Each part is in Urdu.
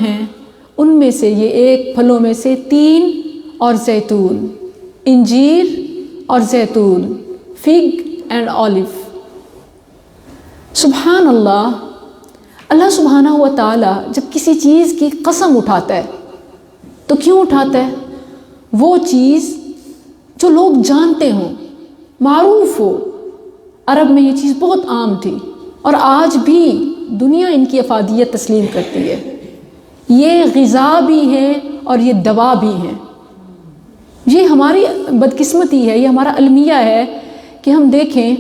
ہیں ان میں سے یہ ایک پھلوں میں سے 3 اور زیتون، انجیر اور زیتون، فگ اینڈ آلیو۔ سبحان اللہ، اللہ سبحانہ و تعالی جب کسی چیز کی قسم اٹھاتا ہے تو کیوں اٹھاتا ہے؟ وہ چیز جو لوگ جانتے ہوں، معروف ہو۔ عرب میں یہ چیز بہت عام تھی اور آج بھی دنیا ان کی افادیت تسلیم کرتی ہے۔ یہ غذا بھی ہے اور یہ دوا بھی ہے۔ یہ ہماری بدقسمتی ہے، یہ ہمارا المیہ ہے کہ ہم دیکھیں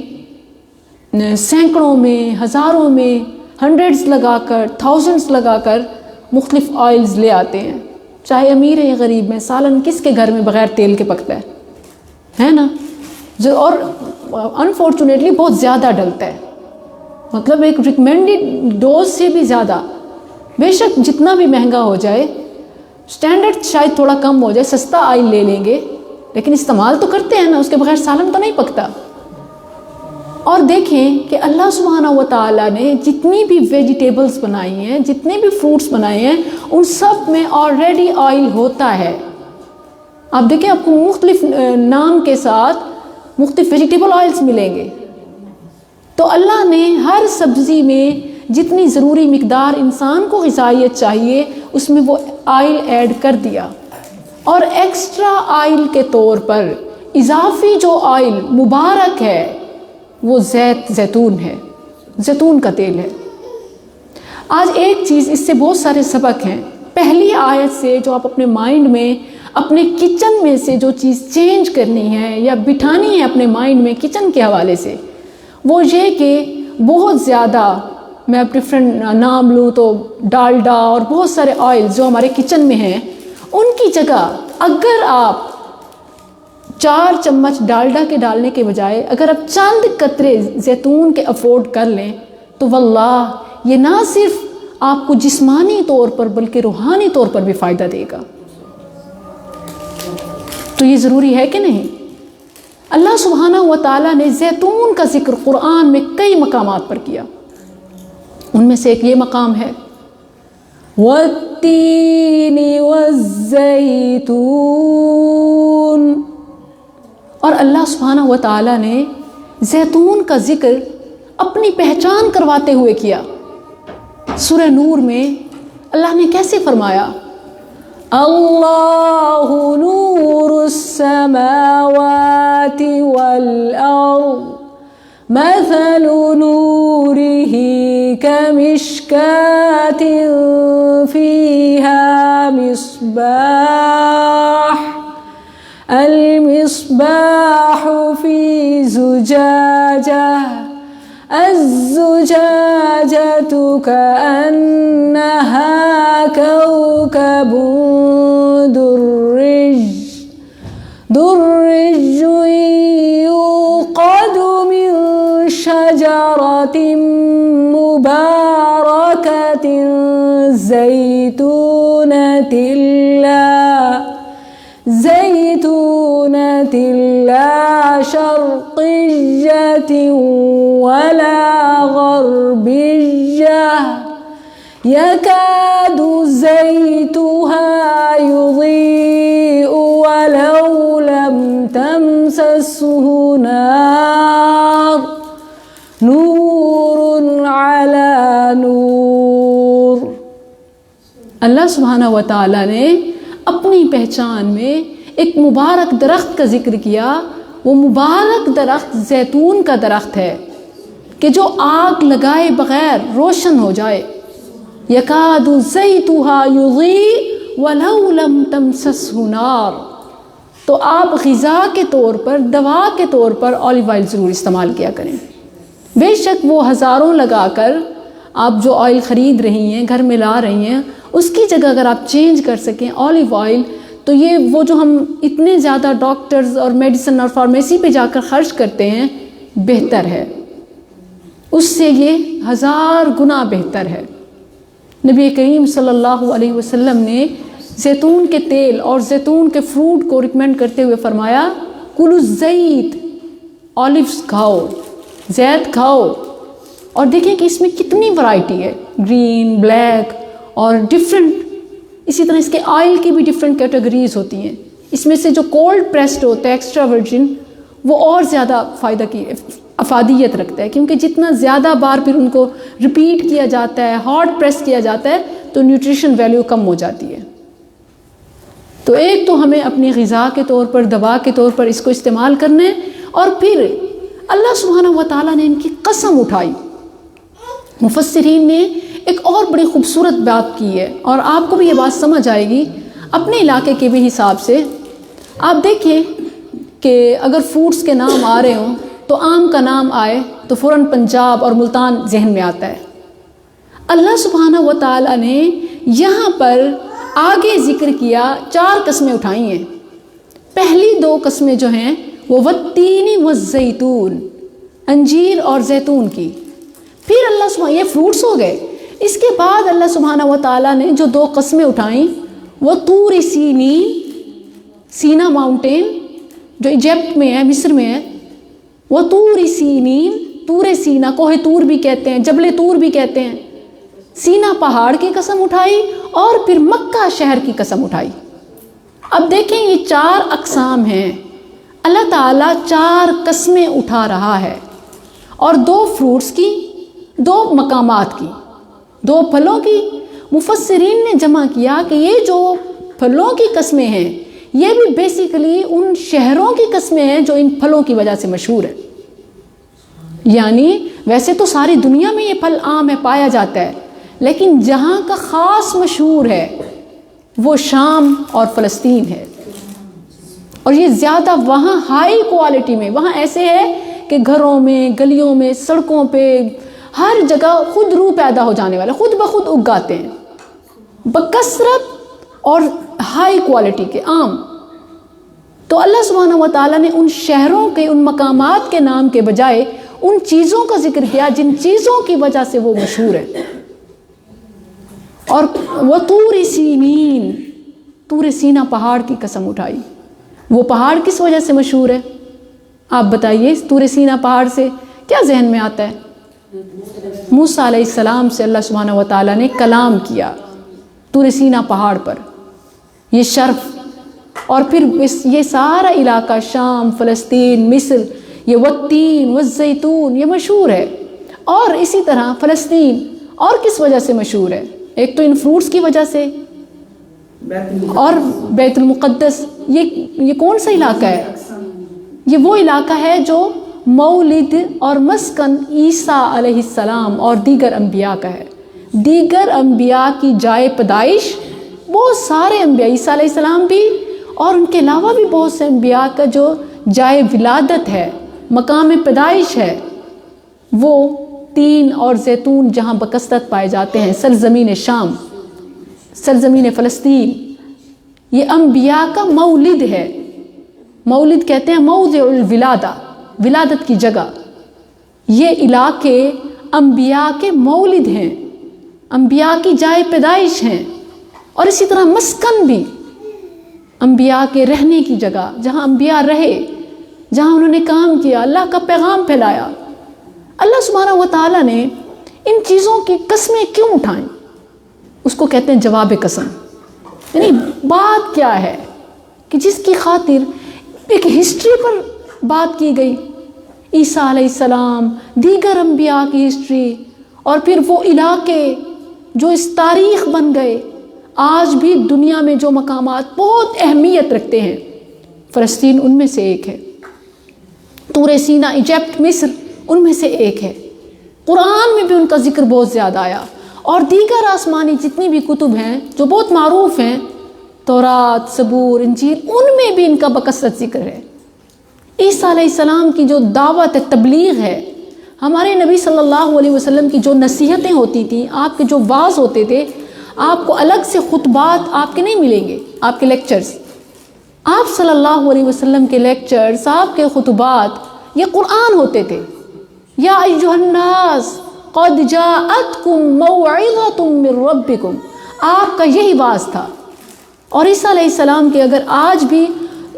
سینکڑوں میں، ہزاروں میں، ہنڈریڈز لگا کر، تھاؤزنڈز لگا کر مختلف آئلز لے آتے ہیں، چاہے امیر ہے یا غریب ہے۔ سالن کس کے گھر میں بغیر تیل کے پکتا ہے نا؟ اور انفارچونیٹلی بہت زیادہ ڈلتا ہے، مطلب ایک ریکمینڈڈ ڈوز سے بھی زیادہ۔ بے شک جتنا بھی مہنگا ہو جائے، سٹینڈرڈ شاید تھوڑا کم ہو جائے، سستا آئل لے لیں گے، لیکن استعمال تو کرتے ہیں نا، اس کے بغیر سالن تو نہیں پکتا۔ اور دیکھیں کہ اللہ سبحانہ و تعالیٰ نے جتنی بھی ویجیٹیبلز بنائی ہیں، جتنے بھی فروٹس بنائے ہیں، ان سب میں آلریڈی آئل ہوتا ہے۔ آپ دیکھیں آپ کو مختلف نام کے ساتھ مختلف ویجیٹیبل آئلز ملیں گے۔ تو اللہ نے ہر سبزی میں جتنی ضروری مقدار انسان کو غذائیت چاہیے اس میں وہ آئل ایڈ کر دیا۔ اور ایکسٹرا آئل کے طور پر اضافی جو آئل مبارک ہے وہ زیتون ہے، زیتون کا تیل ہے۔ آج ایک چیز، اس سے بہت سارے سبق ہیں۔ پہلی آیت سے جو آپ اپنے مائنڈ میں، اپنے کچن میں سے جو چیز چینج کرنی ہے یا بٹھانی ہے اپنے مائنڈ میں کچن کے حوالے سے، وہ یہ کہ بہت زیادہ، میں ڈفرینٹ نام لوں تو ڈالڈا اور بہت سارے آئل جو ہمارے کچن میں ہیں، ان کی جگہ اگر آپ 4 چمچ ڈالڈا کے ڈالنے کے بجائے اگر آپ چند قطرے زیتون کے افورڈ کر لیں تو واللہ یہ نہ صرف آپ کو جسمانی طور پر بلکہ روحانی طور پر بھی فائدہ دے گا۔ تو یہ ضروری ہے کہ نہیں؟ اللہ سبحانہ و تعالیٰ نے زیتون کا ذکر قرآن میں کئی مقامات پر کیا، ان میں سے ایک یہ مقام ہے وَالتِّينِ وَالزَّيْتُونِ، اور اللہ سبحانہ و تعالیٰ نے زیتون کا ذکر اپنی پہچان کرواتے ہوئے کیا۔ سورہ نور میں اللہ نے کیسے فرمایا؟ اللہ نور السماوات والارض مثل نوره كمشكاة فيها مصباح المصباح في زجاجة الزجاجة كأنها كوكب درج يوقد من شجرة مباركة زيتونة لا شرقية ولا غربية يكاد زيتها يضيء ولو لم تمسسه نار نور على نور۔ اللہ سبحانہ و تعالیٰ نے اپنی پہچان میں ایک مبارک درخت کا ذکر کیا۔ وہ مبارک درخت زیتون کا درخت ہے کہ جو آگ لگائے بغیر روشن ہو جائے۔ یکاد زیتها یضیء ولو لم تمسسه نار۔ تو آپ غذا کے طور پر، دوا کے طور پر آلیو آئل ضرور استعمال کیا کریں۔ بے شک وہ ہزاروں لگا کر آپ جو آئل خرید رہی ہیں، گھر میں لا رہی ہیں، اس کی جگہ اگر آپ چینج کر سکیں آلیو آئل، تو یہ وہ جو ہم اتنے زیادہ ڈاکٹرز اور میڈیسن اور فارمیسی پہ جا کر خرچ کرتے ہیں، بہتر ہے، اس سے یہ 1000 گنا بہتر ہے۔ نبی کریم صلی اللہ علیہ وسلم نے زیتون کے تیل اور زیتون کے فروٹ کو ریکمینڈ کرتے ہوئے فرمایا کلوا الزیت، آلیوز کھاؤ، زیت کھاؤ۔ اور دیکھیں کہ اس میں کتنی ورائٹی ہے، گرین، بلیک اور ڈفرینٹ اسی طرح اس کے آئل کی بھی ڈفرینٹ کیٹیگریز ہوتی ہیں. اس میں سے جو کولڈ پریسڈ ہوتا ہے ایکسٹرا ورجن وہ اور زیادہ فائدہ کی افادیت رکھتا ہے، کیونکہ جتنا زیادہ بار پھر ان کو ریپیٹ کیا جاتا ہے، ہارڈ پریس کیا جاتا ہے، تو نیوٹریشن ویلیو کم ہو جاتی ہے. تو ایک تو ہمیں اپنی غذا کے طور پر، دوا کے طور پر اس کو استعمال کرنا ہے، اور پھر اللہ سبحانہ و تعالیٰ نے ان کی قسم اٹھائی. مفسرین نے ایک اور بڑی خوبصورت بات کی ہے، اور آپ کو بھی یہ بات سمجھ آئے گی اپنے علاقے کے بھی حساب سے. آپ دیکھیں کہ اگر فروٹس کے نام آ رہے ہوں تو آم کا نام آئے تو فوراً پنجاب اور ملتان ذہن میں آتا ہے. اللہ سبحانہ و تعالیٰ نے یہاں پر آگے ذکر کیا 4 قسمیں اٹھائی ہیں. پہلی 2 قسمیں جو ہیں وہ والتین والزیتون، انجیر اور زیتون کی. پھر اللہ سبحانہ، یہ فروٹس ہو گئے. اس کے بعد اللہ سبحانہ و تعالیٰ نے جو 2 قسمیں اٹھائیں وہ طور سینین، سینا ماؤنٹین جو ایجپٹ میں ہے، مصر میں ہے، وہ طور سینین، طور سینا، کوہ طور بھی کہتے ہیں، جبل طور بھی کہتے ہیں. سینا پہاڑ کی قسم اٹھائی اور پھر مکہ شہر کی قسم اٹھائی. اب دیکھیں یہ 4 اقسام ہیں. اللہ تعالیٰ 4 قسمیں اٹھا رہا ہے، اور 2 فروٹس کی، 2 مقامات کی، 2 پھلوں کی. مفسرین نے جمع کیا کہ یہ جو پھلوں کی قسمیں ہیں یہ بھی بیسیکلی ان شہروں کی قسمیں ہیں جو ان پھلوں کی وجہ سے مشہور ہے. یعنی ویسے تو ساری دنیا میں یہ پھل عام ہے، پایا جاتا ہے، لیکن جہاں کا خاص مشہور ہے وہ شام اور فلسطین ہے. اور یہ زیادہ وہاں ہائی کوالٹی میں، وہاں ایسے ہے کہ گھروں میں، گلیوں میں، سڑکوں پہ، ہر جگہ خود روح پیدا ہو جانے والے، خود بخود اگاتے ہیں بکثرت اور ہائی کوالٹی کے آم. تو اللہ سبحانہ و تعالیٰ نے ان شہروں کے، ان مقامات کے نام کے بجائے ان چیزوں کا ذکر کیا جن چیزوں کی وجہ سے وہ مشہور ہے. اور وہ طور سینین، طور سینا پہاڑ کی قسم اٹھائی. وہ پہاڑ کس وجہ سے مشہور ہے؟ آپ بتائیے. طور سینا پہاڑ سے کیا ذہن میں آتا ہے؟ موسیٰ علیہ السلام سے اللہ سبحانہ و تعالیٰ نے کلام کیا طور سینا پہاڑ پر. یہ شرف، اور پھر یہ سارا علاقہ شام، فلسطین، مصر، یہ والتین والزیتون یہ مشہور ہے. اور اسی طرح فلسطین اور کس وجہ سے مشہور ہے؟ ایک تو ان فروٹس کی وجہ سے، اور بیت المقدس. یہ کون سا علاقہ ہے؟ یہ وہ علاقہ ہے جو مولد اور مسکن عیسیٰ علیہ السلام اور دیگر انبیاء کا ہے. دیگر انبیاء کی جائے پیدائش، بہت سارے انبیاء، عیسیٰ علیہ السلام بھی اور ان کے علاوہ بھی بہت سے انبیاء کا جو جائے ولادت ہے، مقام پیدائش ہے، وہ تین اور زیتون جہاں بکثرت پائے جاتے ہیں، سرزمین شام، سرزمین فلسطین. یہ انبیاء کا مولد ہے. مولد کہتے ہیں موضع الولادہ، ولادت کی جگہ. یہ علاقے انبیاء کے مولد ہیں، انبیاء کی جائے پیدائش ہیں. اور اسی طرح مسکن بھی انبیاء کے رہنے کی جگہ، جہاں انبیاء رہے، جہاں انہوں نے کام کیا، اللہ کا پیغام پھیلایا. اللہ سبحانہ و تعالیٰ نے ان چیزوں کی قسمیں کیوں اٹھائیں؟ اس کو کہتے ہیں جواب قسم. یعنی بات کیا ہے کہ جس کی خاطر ایک ہسٹری پر بات کی گئی، عیسیٰ علیہ السلام، دیگر انبیاء کی ہسٹری، اور پھر وہ علاقے جو اس تاریخ بن گئے. آج بھی دنیا میں جو مقامات بہت اہمیت رکھتے ہیں، فلسطین ان میں سے ایک ہے، طور سینا ایجپٹ مصر ان میں سے ایک ہے. قرآن میں بھی ان کا ذکر بہت زیادہ آیا، اور دیگر آسمانی جتنی بھی کتب ہیں جو بہت معروف ہیں، تورات، زبور، انجیل، ان میں بھی ان کا بکثرت ذکر ہے. عیسیٰ علیہ السلام کی جو دعوت تبلیغ ہے، ہمارے نبی صلی اللہ علیہ وسلم کی جو نصیحتیں ہوتی تھیں، آپ کے جو واعظ ہوتے تھے، آپ کو الگ سے خطبات آپ کے نہیں ملیں گے، آپ کے لیکچرز. آپ صلی اللہ علیہ وسلم کے لیکچرز، آپ کے خطبات یہ قرآن ہوتے تھے. یا ایھا الناس قد جاءتکم موعظۃ من ربکم، آپ کا یہی واعظ تھا. اور عیسیٰ علیہ السلام کے اگر آج بھی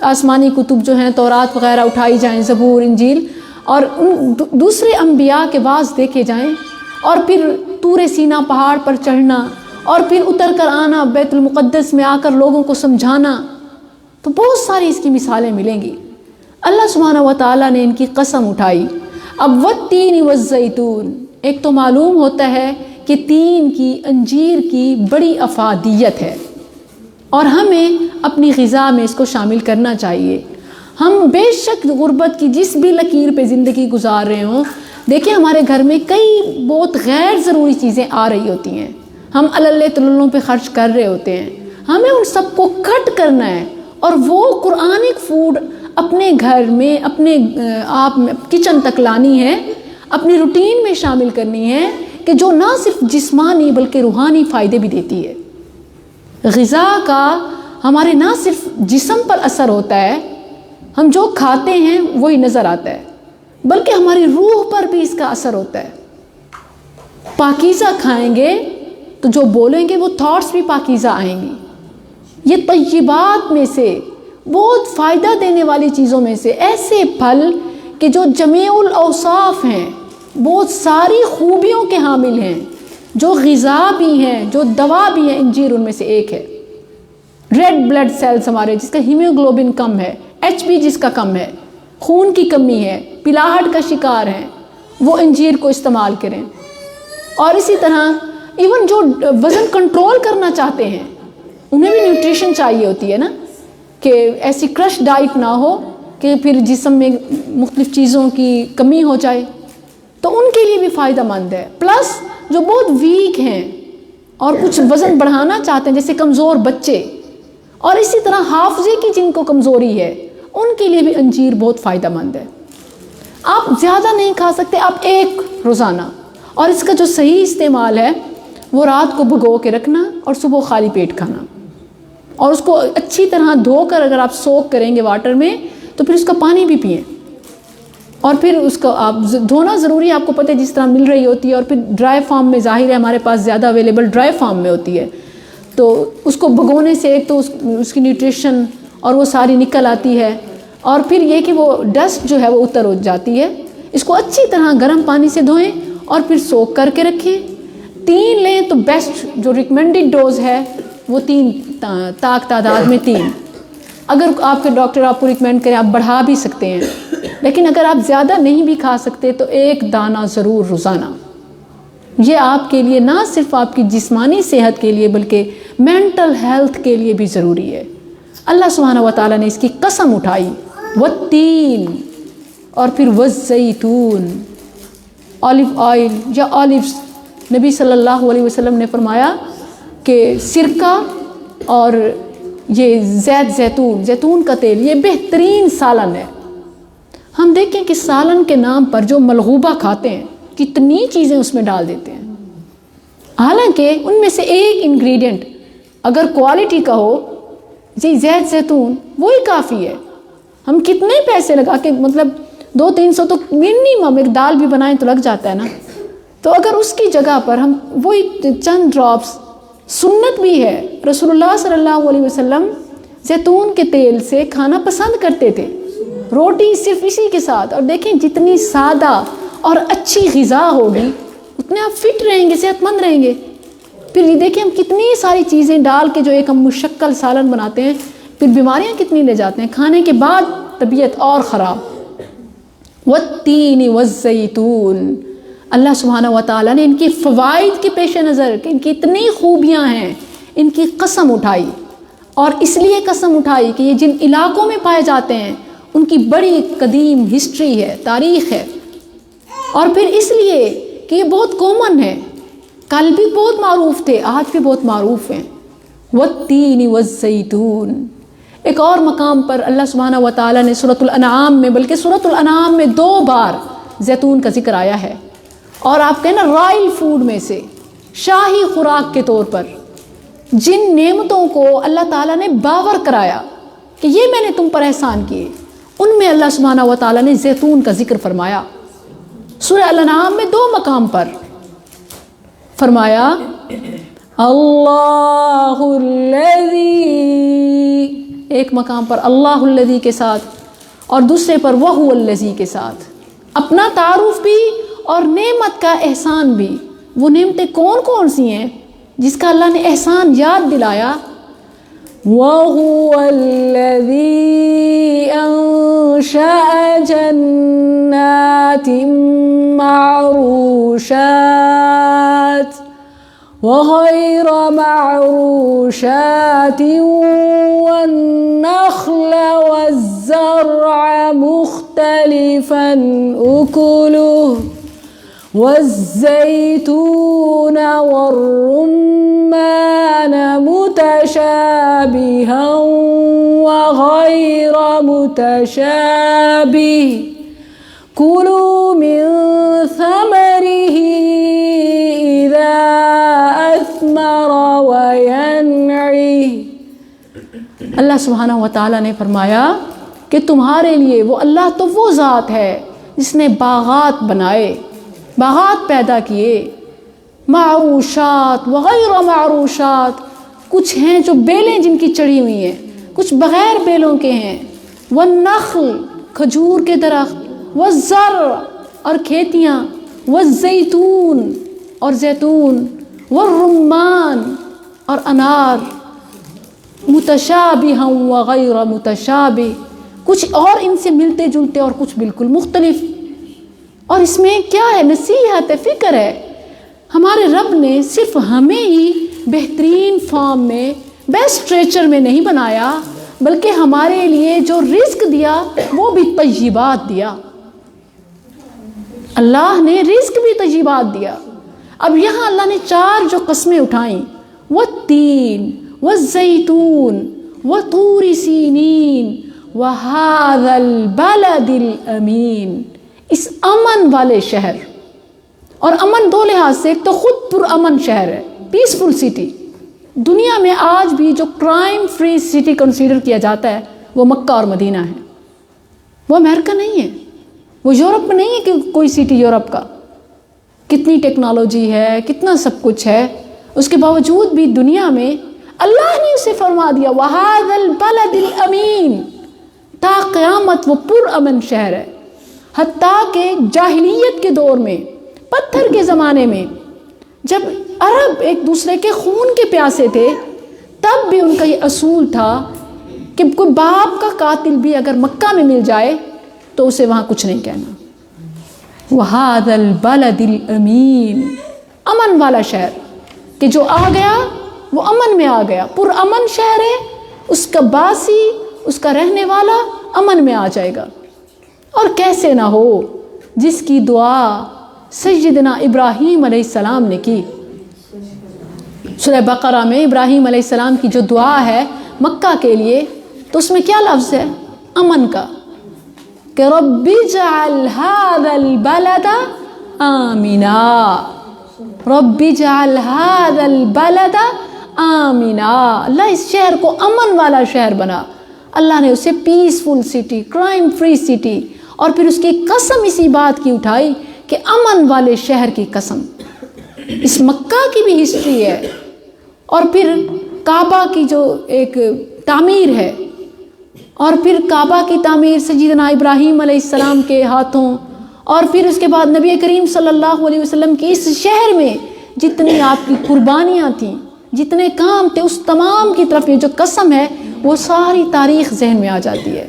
آسمانی کتب جو ہیں، تورات وغیرہ اٹھائی جائیں، زبور، انجیل، اور دوسرے انبیاء کے واعظ دیکھے جائیں، اور پھر طور سینا پہاڑ پر چڑھنا اور پھر اتر کر آنا بیت المقدس میں آ کر لوگوں کو سمجھانا، تو بہت ساری اس کی مثالیں ملیں گی۔ اللہ سبحانہ و تعالیٰ نے ان کی قسم اٹھائی۔ اب والتین والزیتون، ایک تو معلوم ہوتا ہے کہ تین کی، انجیر کی بڑی افادیت ہے اور ہمیں اپنی غذا میں اس کو شامل کرنا چاہیے۔ ہم بے شک غربت کی جس بھی لکیر پہ زندگی گزار رہے ہوں، دیکھیں ہمارے گھر میں کئی بہت غیر ضروری چیزیں آ رہی ہوتی ہیں، ہم اللہ تللوں پہ خرچ کر رہے ہوتے ہیں، ہمیں ان سب کو کٹ کرنا ہے اور وہ قرآنک فوڈ اپنے گھر میں، اپنے آپ کچن تک لانی ہے، اپنی روٹین میں شامل کرنی ہے، کہ جو نہ صرف جسمانی بلکہ روحانی فائدے بھی دیتی ہے۔ غذا کا ہمارے نہ صرف جسم پر اثر ہوتا ہے، ہم جو کھاتے ہیں وہی نظر آتا ہے، بلکہ ہماری روح پر بھی اس کا اثر ہوتا ہے۔ پاکیزہ کھائیں گے تو جو بولیں گے وہ تھاٹس بھی پاکیزہ آئیں گی۔ یہ طیبات میں سے، بہت فائدہ دینے والی چیزوں میں سے، ایسے پھل کہ جو جمیع الاوصاف ہیں، بہت ساری خوبیوں کے حامل ہیں، جو غذا بھی ہیں، جو دوا بھی ہیں، انجیر ان میں سے ایک ہے۔ ریڈ بلڈ سیلز ہمارے، جس کا ہیموگلوبن کم ہے، ایچ بی جس کا کم ہے، خون کی کمی ہے، پلاہٹ کا شکار ہیں، وہ انجیر کو استعمال کریں۔ اور اسی طرح ایون جو وزن کنٹرول کرنا چاہتے ہیں، انہیں بھی نیوٹریشن چاہیے ہوتی ہے نا، کہ ایسی کرش ڈائٹ نہ ہو کہ پھر جسم میں مختلف چیزوں کی کمی ہو جائے، تو ان کے لیے بھی فائدہ مند ہے۔ پلس جو بہت ویک ہیں اور کچھ وزن بڑھانا چاہتے ہیں، جیسے کمزور بچے، اور اسی طرح حافظے کی جن کو کمزوری ہے، ان کے لیے بھی انجیر بہت فائدہ مند ہے۔ آپ زیادہ نہیں کھا سکتے، آپ ایک روزانہ، اور اس کا جو صحیح استعمال ہے وہ رات کو بھگو کے رکھنا اور صبح خالی پیٹ کھانا، اور اس کو اچھی طرح دھو کر اگر آپ سوک کریں گے واٹر میں تو پھر اس کا پانی بھی پئیں، اور پھر اس کو آپ دھونا ضروری ہے، آپ کو پتہ ہے جس طرح مل رہی ہوتی ہے، اور پھر ڈرائی فارم میں ظاہر ہے ہمارے پاس زیادہ اویلیبل ڈرائی فارم میں ہوتی ہے، تو اس کو بھگونے سے ایک تو اس کی نیوٹریشن اور وہ ساری نکل آتی ہے، اور پھر یہ کہ وہ ڈسٹ جو ہے وہ اتر ہو جاتی ہے۔ اس کو اچھی طرح گرم پانی سے دھوئیں اور پھر سوک کر کے رکھیں۔ 3 لیں تو بیسٹ، جو ریکمینڈڈ ڈوز ہے وہ 3 تعداد میں 3۔ اگر آپ کے ڈاکٹر آپ کو ریکمینڈ کریں، آپ بڑھا بھی سکتے ہیں، لیکن اگر آپ زیادہ نہیں بھی کھا سکتے تو 1 دانہ ضرور روزانہ۔ یہ آپ کے لیے نہ صرف آپ کی جسمانی صحت کے لیے بلکہ مینٹل ہیلتھ کے لیے بھی ضروری ہے۔ اللہ سبحانہ و تعالیٰ نے اس کی قسم اٹھائی، والتین، اور پھر والزیتون، آلیو آئل یا آلیوز۔ نبی صلی اللہ علیہ وسلم نے فرمایا کہ سرکہ اور یہ زیتون کا تیل یہ بہترین سالن ہے۔ ہم دیکھیں کہ سالن کے نام پر جو ملغوبہ کھاتے ہیں، کتنی چیزیں اس میں ڈال دیتے ہیں، حالانکہ ان میں سے ایک انگریڈینٹ اگر کوالٹی کا ہو، زیتون، وہی کافی ہے۔ ہم کتنے پیسے لگا کے، مطلب 200-300 تو منیمم ایک دال بھی بنائیں تو لگ جاتا ہے نا، تو اگر اس کی جگہ پر ہم وہی چند ڈراپس، سنت بھی ہے، رسول اللہ صلی اللہ علیہ وسلم زیتون کے تیل سے کھانا پسند کرتے تھے، روٹی صرف اسی کے ساتھ۔ اور دیکھیں جتنی سادہ اور اچھی غذا ہوگی اتنے آپ فٹ رہیں گے، صحت مند رہیں گے۔ پھر یہ دیکھیں ہم کتنی ساری چیزیں ڈال کے جو ایک ہم مشکل سالن بناتے ہیں، پھر بیماریاں کتنی لے جاتے ہیں، کھانے کے بعد طبیعت اور خراب۔ والتین والزیتون، اللہ سبحانہ و تعالیٰ نے ان کی فوائد کے پیش نظر کہ ان کی اتنی خوبیاں ہیں، ان کی قسم اٹھائی، اور اس لیے قسم اٹھائی کہ یہ جن علاقوں میں پائے جاتے ہیں ان کی بڑی قدیم ہسٹری ہے، تاریخ ہے، اور پھر اس لیے کہ یہ بہت کامن ہے، کل بھی بہت معروف تھے، آج بھی بہت معروف ہیں۔ والتین والزیتون۔ ایک اور مقام پر اللہ سبحانہ و تعالیٰ نے سورۃ الانعام میں، بلکہ سورۃ الانعام میں 2 بار زیتون کا ذکر آیا ہے، اور آپ کہیں نا رائل فوڈ میں سے، شاہی خوراک کے طور پر جن نعمتوں کو اللہ تعالیٰ نے باور کرایا کہ یہ میں نے تم پر احسان کیے، ان میں اللہ سبحانہ و تعالیٰ نے زیتون کا ذکر فرمایا۔ سورہ الانعام میں 2 مقام پر فرمایا، اللہ الذی، ایک مقام پر اللہ الذی کے ساتھ، اور دوسرے پر وہو الذی کے ساتھ، اپنا تعارف بھی اور نعمت کا احسان بھی۔ وہ نعمتیں کون کون سی ہیں؟ جس کا اللہ نے احسان یاد دلایا. وَهُوَ الَّذِي أَنشَأَ جَنَّاتٍ مَّعْرُوشَاتٍ وَغَيْرَ مَعْرُوشَاتٍ وَالنَّخْلَ وَالزَّرْعَ مُخْتَلِفًا أُكُلُهُ وَالزَّيْتُونَ وَالرُّمَّانَ مُتَشَابِهًا وَغَيْرَ مُتَشَابِهٍ كُلُوا مِن ثَمَرِهِ إِذَا أَثْمَرَ وَيَنْعِهِ. اللہ سبحانہ و تعالیٰ نے فرمایا کہ تمہارے لیے وہ اللہ تو وہ ذات ہے جس نے باغات بنائے، باغات پیدا کیے، معروشات وغیر معروشات، کچھ ہیں جو بیلیں جن کی چڑھی ہوئی ہیں، کچھ بغیر بیلوں کے ہیں، والنخل کھجور کے درخت، والزرع اور کھیتیاں، والزیتون اور زیتون، والرمان اور انار، متشابہا وغیر متشابہ، کچھ اور ان سے ملتے جلتے اور کچھ بالکل مختلف. اور اس میں کیا ہے؟ نصیحت ہے، فکر ہے. ہمارے رب نے صرف ہمیں ہی بہترین فارم میں، بیسٹ اسٹریچر میں نہیں بنایا، بلکہ ہمارے لیے جو رزق دیا وہ بھی طیبات دیا. اللہ نے رزق بھی طیبات دیا. اب یہاں اللہ نے 4 جو قسمیں اٹھائیں، والتین والزیتون وطور سینین وہذا البلد الامین، اس امن والے شہر. اور امن 2 لحاظ سے، ایک تو خود پرامن شہر ہے، پیسفل سٹی. دنیا میں آج بھی جو کرائم فری سٹی کنسیڈر کیا جاتا ہے وہ مکہ اور مدینہ ہے. وہ امریکہ نہیں ہے، وہ یورپ میں نہیں ہے کہ کوئی سٹی یورپ کا. کتنی ٹیکنالوجی ہے، کتنا سب کچھ ہے، اس کے باوجود بھی دنیا میں اللہ نے اسے فرما دیا وَهَذَا الْبَلَدِ الْأَمِينَ، تا قیامت وہ پرامن شہر ہے. حتیٰ کہ جاہلیت کے دور میں، پتھر کے زمانے میں، جب عرب ایک دوسرے کے خون کے پیاسے تھے، تب بھی ان کا یہ اصول تھا کہ کوئی باپ کا قاتل بھی اگر مکہ میں مل جائے تو اسے وہاں کچھ نہیں کہنا. وَهَذَا الْبَلَدِ الْأَمِينَ، امن والا شہر کہ جو آ گیا وہ امن میں آ گیا، پرامن شہر ہے، اس کا باسی، اس کا رہنے والا امن میں آ جائے گا. اور کیسے نہ ہو جس کی دعا سیدنا ابراہیم علیہ السلام نے کی. سورہ بقرہ میں ابراہیم علیہ السلام کی جو دعا ہے مکہ کے لیے، تو اس میں کیا لفظ ہے؟ امن کا، کہ رب اجعل هذا البلد آمنا، رب اجعل هذا البلد آمنا. اللہ اس شہر کو امن والا شہر بنا. اللہ نے اسے peaceful city, crime free city, اور پھر اس کی قسم اسی بات کی اٹھائی کہ امن والے شہر کی قسم. اس مکہ کی بھی ہسٹری ہے، اور پھر کعبہ کی جو ایک تعمیر ہے، اور پھر کعبہ کی تعمیر سیدنا ابراہیم علیہ السلام کے ہاتھوں، اور پھر اس کے بعد نبی کریم صلی اللہ علیہ وسلم کی اس شہر میں جتنی آپ کی قربانیاں تھیں، جتنے کام تھے، اس تمام کی طرف یہ جو قسم ہے وہ ساری تاریخ ذہن میں آ جاتی ہے.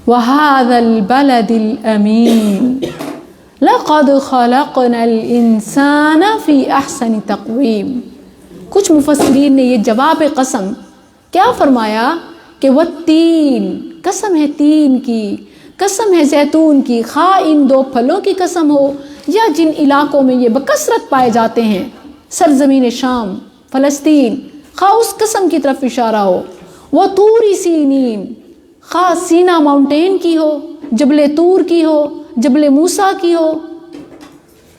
وَهَذَا الْبَلَدِ الْأَمِينَ لَقَدْ خَلَقْنَا الْإِنسَانَ فِي أَحْسَنِ تَقْوِيمٍ. کچھ مفسرین نے یہ جواب قسم کیا فرمایا کہ والتین، قسم ہے تین کی، قسم ہے زیتون کی، خواہ ان 2 پھلوں کی قسم ہو یا جن علاقوں میں یہ بکثرت پائے جاتے ہیں، سرزمین شام، فلسطین، خواہ اس قسم کی طرف اشارہ ہو. وطور سینین، خواہ سینا ماؤنٹین کی ہو، جبل طور کی ہو، جبل موسیٰ کی ہو،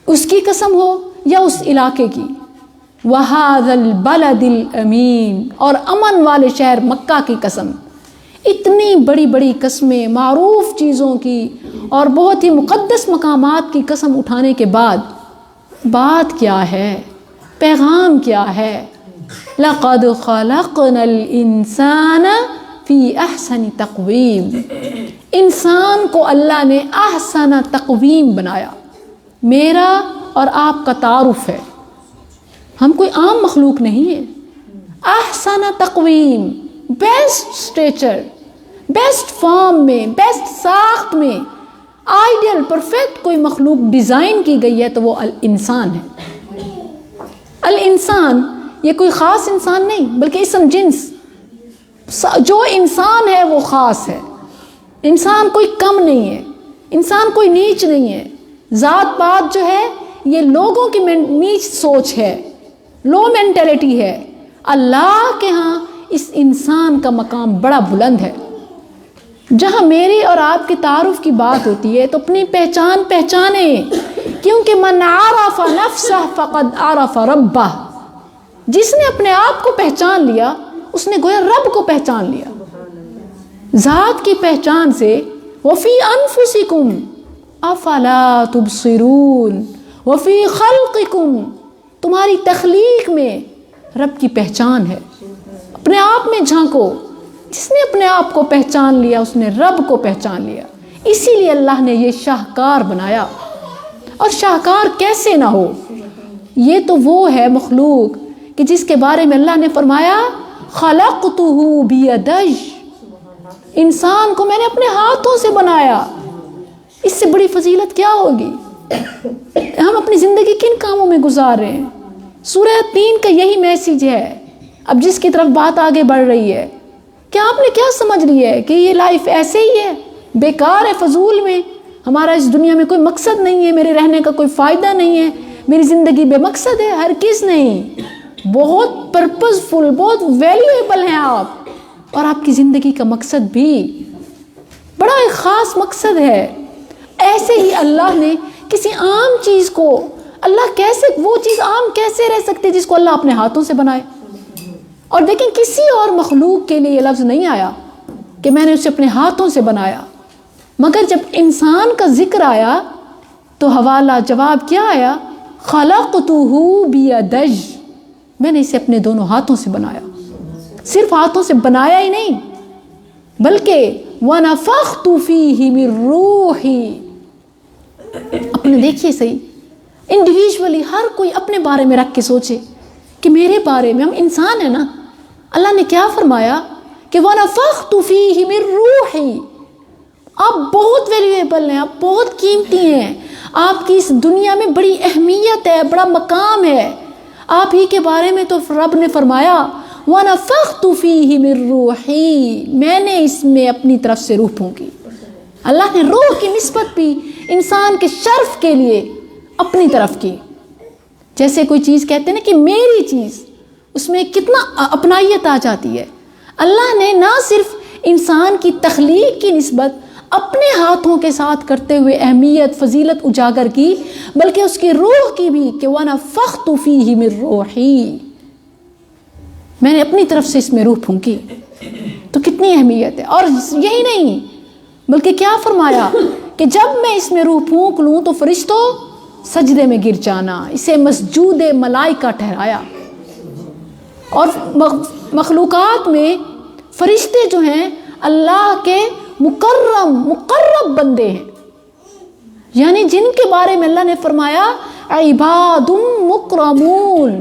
اس کی قسم ہو یا اس علاقے کی. وَهَذَا الْبَلَدِ الْأَمِينَ، اور امن والے شہر مکہ کی قسم. اتنی بڑی بڑی قسمیں، معروف چیزوں کی اور بہت ہی مقدس مقامات کی قسم اٹھانے کے بعد بات کیا ہے، پیغام کیا ہے؟ لَقَدْ خَلَقْنَا الْإِنسَانَ فِي أَحْسَنِ تَقْوِيمٍ. انسان کو اللہ نے احسن تقویم بنایا. میرا اور آپ کا تعارف ہے ہم کوئی عام مخلوق نہیں ہے. احسن تقویم، بیسٹ اسٹیچر، بیسٹ فارم میں، بیسٹ ساخت میں، آئیڈیل پرفیکٹ کوئی مخلوق ڈیزائن کی گئی ہے تو وہ الانسان ہے. الانسان یہ کوئی خاص انسان نہیں بلکہ اسم جنس. جو انسان ہے وہ خاص ہے. انسان کوئی کم نہیں ہے، انسان کوئی نیچ نہیں ہے. ذات پات جو ہے یہ لوگوں کی نیچ سوچ ہے، لو مینٹلٹی ہے. اللہ کے ہاں اس انسان کا مقام بڑا بلند ہے. جہاں میری اور آپ کے تعارف کی بات ہوتی ہے تو اپنی پہچان پہچانیں، کیونکہ من عرف نفسہ فقد عرف ربہ. جس نے اپنے آپ کو پہچان لیا اس نے گویا رب کو پہچان لیا. ذات کی پہچان سے وفی انفسکم افلا تبصرون، وفی خلقکم، تمہاری تخلیق میں رب کی پہچان ہے. اپنے آپ میں جھانکو. جس نے اپنے آپ کو پہچان لیا اس نے رب کو پہچان لیا. اسی لیے اللہ نے یہ شاہکار بنایا. اور شاہکار کیسے نہ ہو، یہ تو وہ ہے مخلوق کہ جس کے بارے میں اللہ نے فرمایا خلقتہ بیدی، انسان کو میں نے اپنے ہاتھوں سے بنایا. اس سے بڑی فضیلت کیا ہوگی؟ ہم اپنی زندگی کن کاموں میں گزار رہے ہیں؟ سورہ 3 کا یہی میسیج ہے. اب جس کی طرف بات آگے بڑھ رہی ہے، کیا آپ نے کیا سمجھ لی ہے کہ یہ لائف ایسے ہی ہے، بیکار ہے، فضول میں، ہمارا اس دنیا میں کوئی مقصد نہیں ہے، میرے رہنے کا کوئی فائدہ نہیں ہے، میری زندگی بے مقصد ہے؟ ہرگز نہیں. بہت پرپز فل، بہت ویلیویبل ہیں آپ، اور آپ کی زندگی کا مقصد بھی بڑا ایک خاص مقصد ہے. ایسے ہی اللہ نے کسی عام چیز کو، اللہ کیسے وہ چیز عام کیسے رہ سکتی جس کو اللہ اپنے ہاتھوں سے بنائے؟ اور دیکھیں کسی اور مخلوق کے لیے یہ لفظ نہیں آیا کہ میں نے اسے اپنے ہاتھوں سے بنایا، مگر جب انسان کا ذکر آیا تو حوالہ جواب کیا آیا؟ خلقتہ بیدی، میں نے اسے اپنے دونوں ہاتھوں سے بنایا. صرف ہاتھوں سے بنایا ہی نہیں بلکہ وَنَفَخْتُ فِيهِ مِن رُوحِي. اپنے دیکھیے صحیح، انڈیویجولی ہر کوئی اپنے بارے میں رکھ کے سوچے کہ میرے بارے میں، ہم انسان ہیں نا. اللہ نے کیا فرمایا کہ وَنَفَخْتُ فِيهِ مِن رُوحِي. آپ بہت ویلیویبل ہیں، آپ بہت قیمتی ہیں، آپ کی اس دنیا میں بڑی اہمیت ہے، بڑا مقام ہے. آپ ہی کے بارے میں تو رب نے فرمایا وَنَفَخْتُ فِيهِ مِن رُوحِي، میں نے اس میں اپنی طرف سے روح پھونکی. اللہ نے روح کی نسبت بھی انسان کے شرف کے لیے اپنی طرف کی. جیسے کوئی چیز کہتے ہیں نا کہ میری چیز، اس میں کتنا اپنائیت آ جاتی ہے. اللہ نے نہ صرف انسان کی تخلیق کی نسبت اپنے ہاتھوں کے ساتھ کرتے ہوئے اہمیت فضیلت اجاگر کی، بلکہ اس کی روح کی بھی کہ وَنَفَخْتُ فِيهِ مِن رُوحِي، میں نے اپنی طرف سے اس میں روح پھونکی. تو کتنی اہمیت ہے. اور یہی نہیں بلکہ کیا فرمایا کہ جب میں اس میں روح پھونک لوں تو فرشتوں سجدے میں گر جانا، اسے مسجود ملائکہ ٹھہرایا. اور مخلوقات میں فرشتے جو ہیں اللہ کے مقرب بندے ہیں، یعنی جن کے بارے میں اللہ نے فرمایا عباد مکرمون،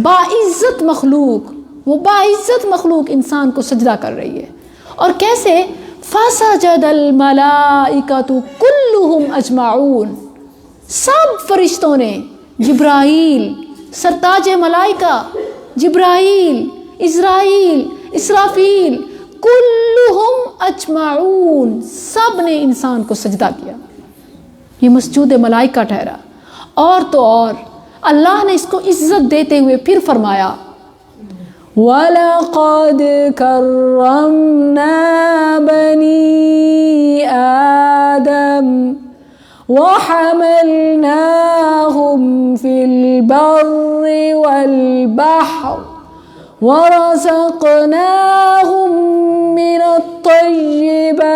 باعزت مخلوق. وہ باعزت مخلوق انسان کو سجدہ کر رہی ہے. اور کیسے؟ فسجد الملائکۃ کلہم اجمعون، سب فرشتوں نے، جبرائیل سرتاج ملائکہ، جبرائیل، اسرائیل، اسرافیل، کلہم اجمعون، سب نے انسان کو سجدہ کیا. یہ مسجود ملائکہ ٹھہرا. اور تو اور اللہ نے اس کو عزت دیتے ہوئے پھر فرمایا وَلَقَدْ كَرَّمْنَا بَنِي آدَمَ وَحَمَلْنَاهُمْ فِي الْبَرِّ وَالْبَحْرِ وَرَزَقْنَاهُمْ مِنَ الطَّيِّبَاتِ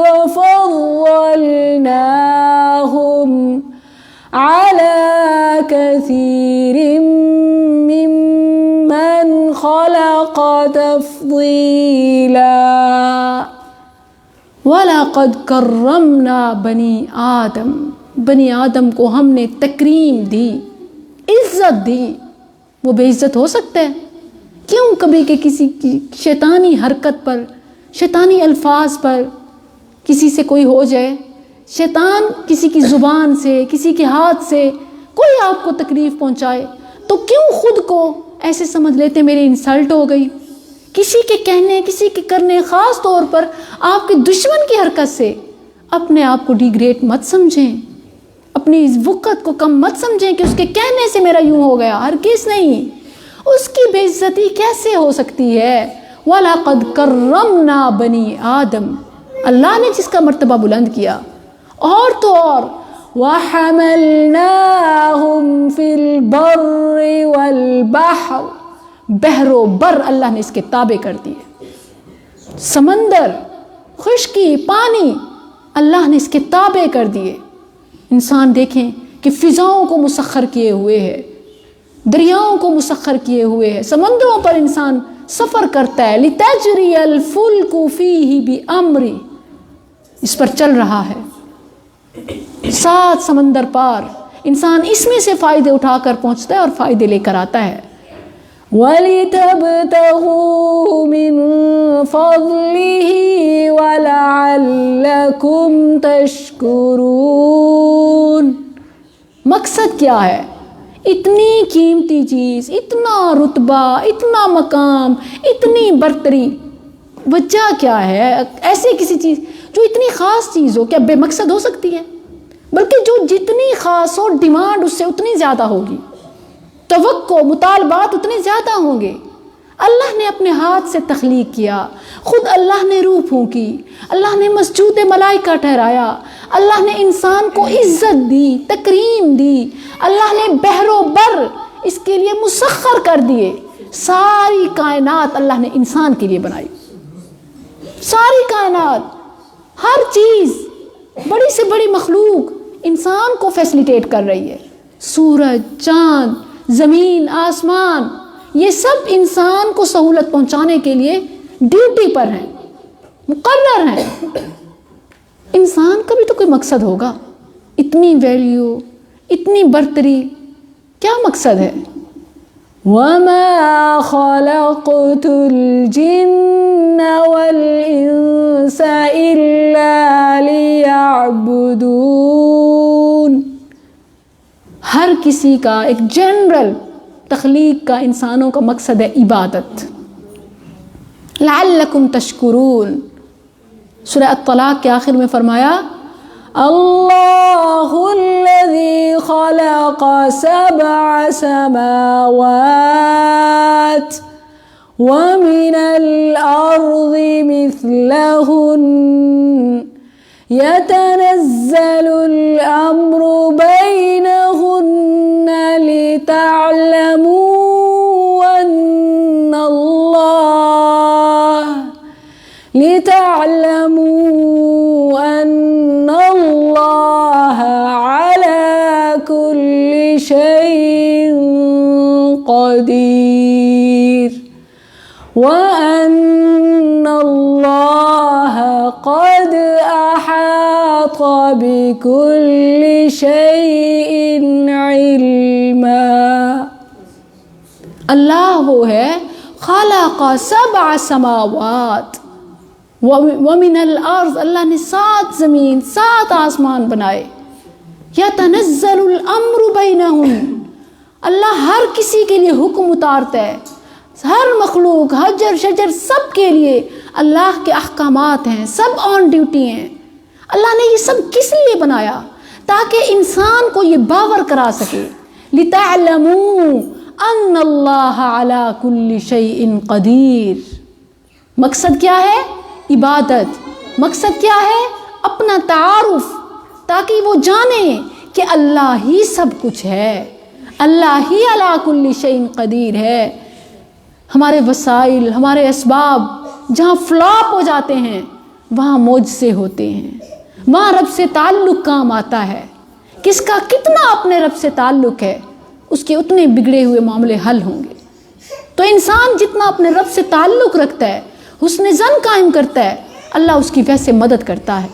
وَفَضَّلْنَاهُمْ عَلَى كَثِيرٍ مِّمَّنْ خَلَقَ تَفْضِيلًا. وَلَقَدْ كَرَّمْنَا بَنِي آدَم، بنی آدم کو ہم نے تکریم دی، عزت دی، وہ بے عزت ہو سکتا ہے؟ کیوں کبھی کہ کسی کی شیطانی حرکت پر، شیطانی الفاظ پر کسی سے کوئی ہو جائے، شیطان کسی کی زبان سے، کسی کے ہاتھ سے کوئی آپ کو تکلیف پہنچائے، تو کیوں خود کو ایسے سمجھ لیتے میری انسلٹ ہو گئی؟ کسی کے کہنے، کسی کے کرنے، خاص طور پر آپ کے دشمن کی حرکت سے اپنے آپ کو ڈیگریڈ مت سمجھیں، اپنی اس وقت کو کم مت سمجھیں کہ اس کے کہنے سے میرا یوں ہو گیا، ہرگز نہیں۔ اس کی بے عزتی کیسے ہو سکتی ہے؟ وَلَقَدْ كَرَّمْنَا بَنِي آدم، اللہ نے جس کا مرتبہ بلند کیا، اور تو اور وَحَمَلْنَاهُمْ فِي الْبَرِّ وَالْبَحْرِ، بحر و بر اللہ نے اس کے تابع کر دیے، سمندر، خشکی، پانی اللہ نے اس کے تابع کر دیے۔ انسان دیکھیں کہ فضاؤں کو مسخر کیے ہوئے ہے، دریاؤں کو مسخر کیے ہوئے ہے، سمندروں پر انسان سفر کرتا ہے، لِتَجْرِيَ الْفُلْكُ فِيهِ بِأَمْرِهِ، اس پر چل رہا ہے 7 سمندر پار، انسان اس میں سے فائدے اٹھا کر پہنچتا ہے اور فائدے لے کر آتا ہے۔ وَلِتَبْتَغُوا مِن فَضْلِهِ وَلَعَلَّكُمْ تَشْكُرُونَ۔ مقصد کیا ہے؟ اتنی قیمتی چیز، اتنا رتبہ، اتنا مقام، اتنی برتری، وجہ کیا ہے؟ ایسی کسی چیز جو اتنی خاص چیز ہو کیا بے مقصد ہو سکتی ہے؟ بلکہ جو جتنی خاص ہو ڈیمانڈ اس سے اتنی زیادہ ہوگی، توقع، مطالبات اتنے زیادہ ہوں گے۔ اللہ نے اپنے ہاتھ سے تخلیق کیا، خود اللہ نے روح پھونکی، اللہ نے مسجود ملائکہ ٹھہرایا، اللہ نے انسان کو عزت دی، تکریم دی، اللہ نے بحر و بر اس کے لیے مسخر کر دیے۔ ساری کائنات اللہ نے انسان کے لیے بنائی، ساری کائنات، ہر چیز، بڑی سے بڑی مخلوق انسان کو فیسلیٹیٹ کر رہی ہے۔ سورج، چاند، زمین، آسمان، یہ سب انسان کو سہولت پہنچانے کے لیے ڈیوٹی پر ہیں، مقرر ہیں۔ انسان کا بھی تو کوئی مقصد ہوگا، اتنی ویلیو، اتنی برتری، کیا مقصد ہے؟ وَمَا خَلَقْتُ الْجِنَّ وَالْإِنسَ إِلَّا لِيَعْبُدُونَ۔ ہر کسی کا ایک جنرل تخلیق کا انسانوں کا مقصد ہے عبادت۔ لعلکم تشکرون، سورہ الطلاق کے آخر میں فرمایا اللہ الذی خلق 7 سماوات ومن الارض مثلہن يتنزل الأمر بينهن لتعلموا أن الله على كل شيء قدير وأن الله قد أحاط بكل شيء علما۔ اللہ وہ ہے خلق 7 سماوات ومن الارض، اللہ نے 7 زمین، 7 آسمان بنائے، یتنزل الامر بینہم، اللہ ہر کسی کے لیے حکم اتارتا ہے، ہر مخلوق، حجر شجر سب کے لیے اللہ کے احکامات ہیں، سب آن ڈیوٹی ہیں۔ اللہ نے یہ سب کس لیے بنایا؟ تاکہ انسان کو یہ باور کرا سکے، لِتَعْلَمُوا أَنَّ اللَّهَ عَلَى كُلِّ شَيْءٍ قَدِيرٌ۔ مقصد کیا ہے؟ عبادت۔ مقصد کیا ہے؟ اپنا تعارف، تاکہ وہ جانے کہ اللہ ہی سب کچھ ہے، اللہ ہی علی کل شیء قدیر ہے۔ ہمارے وسائل، ہمارے اسباب جہاں فلاپ ہو جاتے ہیں وہاں معجزے ہوتے ہیں، وہاں رب سے تعلق کام آتا ہے۔ کس کا کتنا اپنے رب سے تعلق ہے اس کے اتنے بگڑے ہوئے معاملے حل ہوں گے۔ تو انسان جتنا اپنے رب سے تعلق رکھتا ہے، حسن ظن قائم کرتا ہے، اللہ اس کی ویسے مدد کرتا ہے۔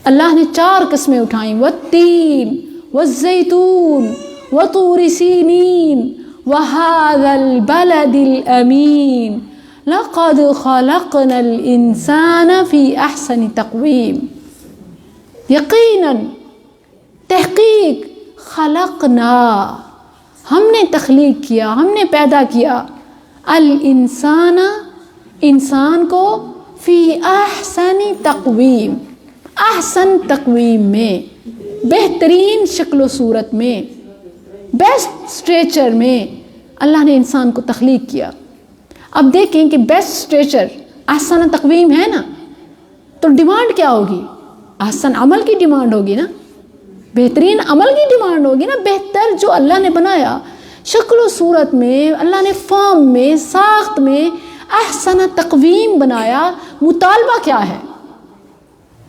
اللہ نے 4 قسمیں اٹھائیں، والتین والزیتون وطور سینین وہذا البلد الامین لقد خلقنا الانسان فی احسن تقویم. یقیناً تحقیق خلقنا ہم نے تخلیق کیا، ہم نے پیدا کیا، الانسان انسان کو فی احسن تقویم احسن تقویم میں، بہترین شکل و صورت میں، بیسٹ اسٹریچر میں اللہ نے انسان کو تخلیق کیا. اب دیکھیں کہ بیسٹ اسٹریچر احسن تقویم ہے نا، تو ڈیمانڈ کیا ہوگی؟ احسن عمل کی ڈیمانڈ ہوگی نا، بہترین عمل کی ڈیمانڈ ہوگی نا. بہتر جو اللہ نے بنایا شکل و صورت میں، اللہ نے فارم میں، ساخت میں احسن تقویم بنایا. مطالبہ کیا ہے؟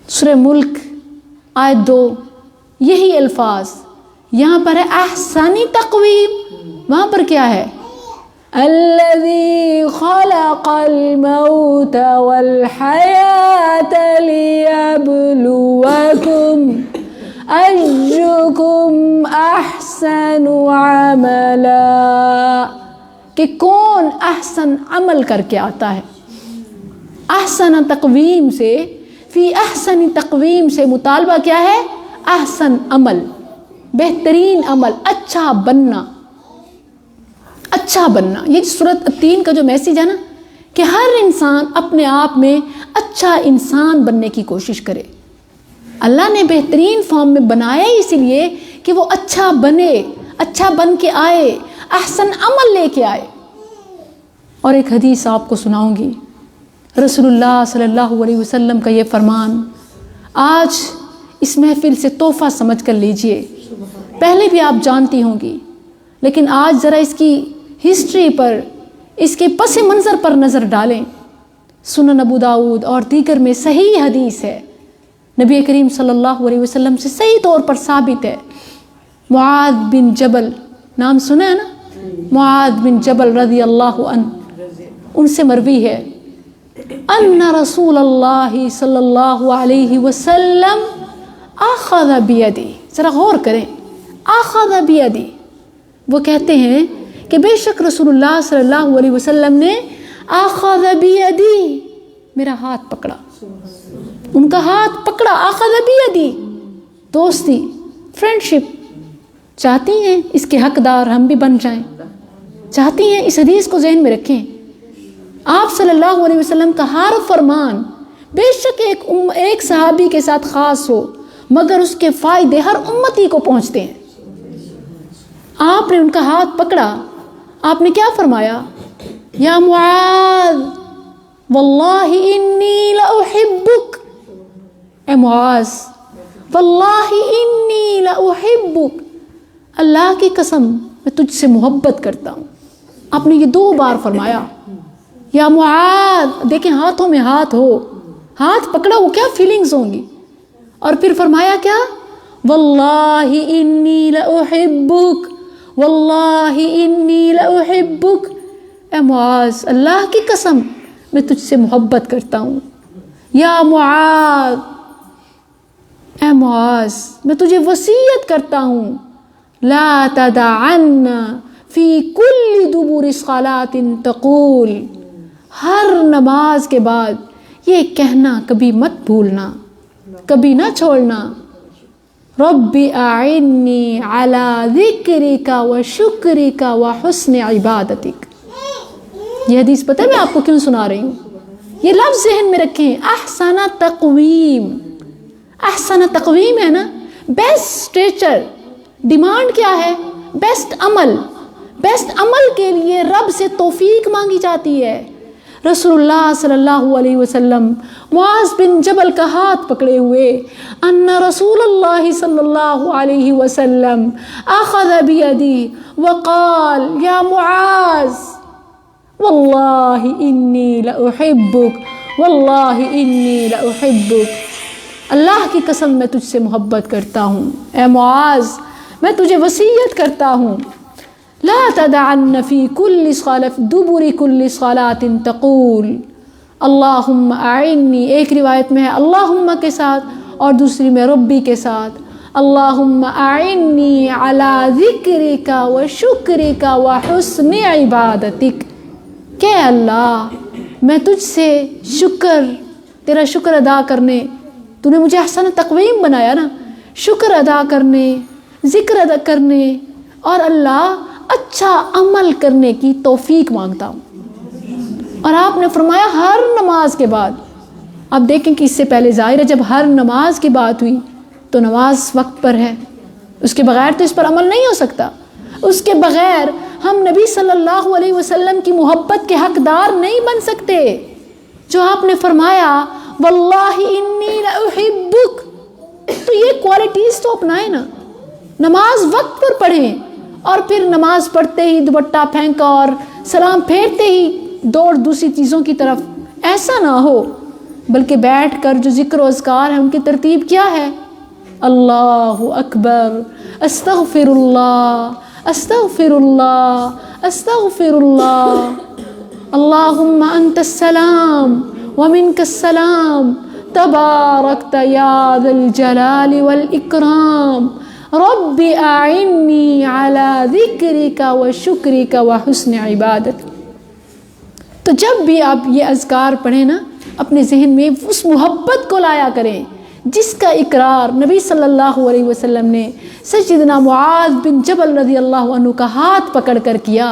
سورہ ملک آیت 2 یہی الفاظ. یہاں پر ہے احسنی تقویم، وہاں پر کیا ہے؟ الذی خلق الموت والحیات لیبلوکم ایکم احسن عملا، کہ کون احسن عمل کر کے آتا ہے. احسن تقویم سے، فی احسن تقویم سے مطالبہ کیا ہے؟ احسن عمل، بہترین عمل، اچھا بننا، اچھا بننا. یہ سورۃ التین کا جو میسیج ہے نا، کہ ہر انسان اپنے آپ میں اچھا انسان بننے کی کوشش کرے. اللہ نے بہترین فارم میں بنایا ہی اسی لیے کہ وہ اچھا بنے، اچھا بن کے آئے، احسن عمل لے کے آئے. اور ایک حدیث آپ کو سناؤں گی، رسول اللہ صلی اللہ علیہ وسلم کا یہ فرمان آج اس محفل سے تحفہ سمجھ کر لیجئے. پہلے بھی آپ جانتی ہوں گی، لیکن آج ذرا اس کی ہسٹری پر، اس کے پس منظر پر نظر ڈالیں. سنن ابو داؤد اور دیگر میں صحیح حدیث ہے، نبی کریم صلی اللہ علیہ وسلم سے صحیح طور پر ثابت ہے. معاذ بن جبل، نام سنا ہے نا، معاذ بن جبل رضی اللہ عنہ، ان سے مروی ہے ان رسول اللہ صلی اللہ علیہ وسلم اخذ بیدی. ذرا غور کریں، اخذ بیدی، وہ کہتے ہیں کہ بے شک رسول اللہ صلی اللہ علیہ وسلم نے اخذ بیدی، میرا ہاتھ پکڑا، ان کا ہاتھ پکڑا. اخذ بیدی، دوستی، فرینڈشپ. چاہتی ہیں اس کے حقدار ہم بھی بن جائیں؟ چاہتی ہیں؟ اس حدیث کو ذہن میں رکھیں. آپ صلی اللہ علیہ وسلم کا ہر فرمان بے شک ایک صحابی کے ساتھ خاص ہو، مگر اس کے فائدے ہر امتی کو پہنچتے ہیں. آپ نے ان کا ہاتھ پکڑا، آپ نے کیا فرمایا؟ یا معاذ واللہ انی لاحبک، اے معاذ واللہ انی لاحبک، اللہ کی قسم میں تجھ سے محبت کرتا ہوں. آپ نے یہ 2 بار فرمایا، یا معاذ. دیکھیں ہاتھوں میں ہاتھ ہو، ہاتھ پکڑا، وہ کیا فیلنگز ہوں گی. اور پھر فرمایا کیا؟ واللہ انی لاحبک، واللہ انی لاحبک، اے معاذ اللہ کی قسم میں تجھ سے محبت کرتا ہوں. یا معاذ، اے معاذ میں تجھے وصیت کرتا ہوں، لا تدعن فی کل دبر صلاۃ تقول، ہر نماز کے بعد یہ کہنا کبھی مت بھولنا، کبھی نہ چھوڑنا، رب اعنی علی ذکرک و شکرک و حسن عبادتک. یہ حدیث پتہ ہے میں آپ کو کیوں سنا رہی ہوں؟ یہ لفظ ذہن میں رکھیں، احسن تقویم. احسن تقویم ہے نا، بیسٹ اسٹریچر. ڈیمانڈ کیا ہے؟ بیسٹ عمل. بیسٹ عمل کے لیے رب سے توفیق مانگی جاتی ہے. رسول اللہ صلی اللہ علیہ وسلم معاذ بن جبل کا ہاتھ پکڑے ہوئے، ان رسول اللہ صلی اللہ علیہ وسلم اخذ بیدی وقال یا معاذ واللہ انی لاحبک، واللہ انی لاحبک، اللہ کی قسم میں تجھ سے محبت کرتا ہوں. اے معاذ میں تجھے وصیت کرتا ہوں، لا تدعن فی کل صلاۃ دبر کل صلاۃ تقول اللہم اعنی. ایک روایت میں ہے اللہم کے ساتھ اور دوسری میں ربی کے ساتھ، اللہم اعنی علی ذکرک و شکرک و حسن عبادتک، کہ اللہ میں تجھ سے تیرا شکر ادا کرنے، تو نے مجھے احسن تقویم بنایا نا، شکر ادا کرنے، ذکر ادا کرنے اور اللہ اچھا عمل کرنے کی توفیق مانگتا ہوں۔ اور آپ نے فرمایا ہر نماز کے بعد، آپ دیکھیں کہ اس سے پہلے ظاہر ہے جب ہر نماز کی بات ہوئی تو نماز وقت پر ہے، اس کے بغیر تو اس پر عمل نہیں ہو سکتا، اس کے بغیر ہم نبی صلی اللہ علیہ وسلم کی محبت کے حقدار نہیں بن سکتے۔ جو آپ نے فرمایا واللہ انی لأحبک، تو یہ کوالٹیز تو اپنائیں نا، نماز وقت پر پڑھیں، اور پھر نماز پڑھتے ہی دوپٹہ پھینکا اور سلام پھیرتے ہی دوڑ دوسری چیزوں کی طرف، ایسا نہ ہو، بلکہ بیٹھ کر جو ذکر و اذکار ہے ان کی ترتیب کیا ہے؟ اللہ اکبر، استغفر اللہ، استغفر اللہ، استغفر اللہ، اللہم انت السلام ومنک السلام تبارکت یا ذا الجلال والاکرام رب اعنی علی ذکرک و شکرک و حسن عبادتک۔ تو جب بھی آپ یہ اذکار پڑھیں نا، اپنے ذہن میں اس محبت کو لایا کریں جس کا اقرار نبی صلی اللہ علیہ وسلم نے سیدنا معاذ بن جبل رضی اللہ عنہ کا ہاتھ پکڑ کر کیا،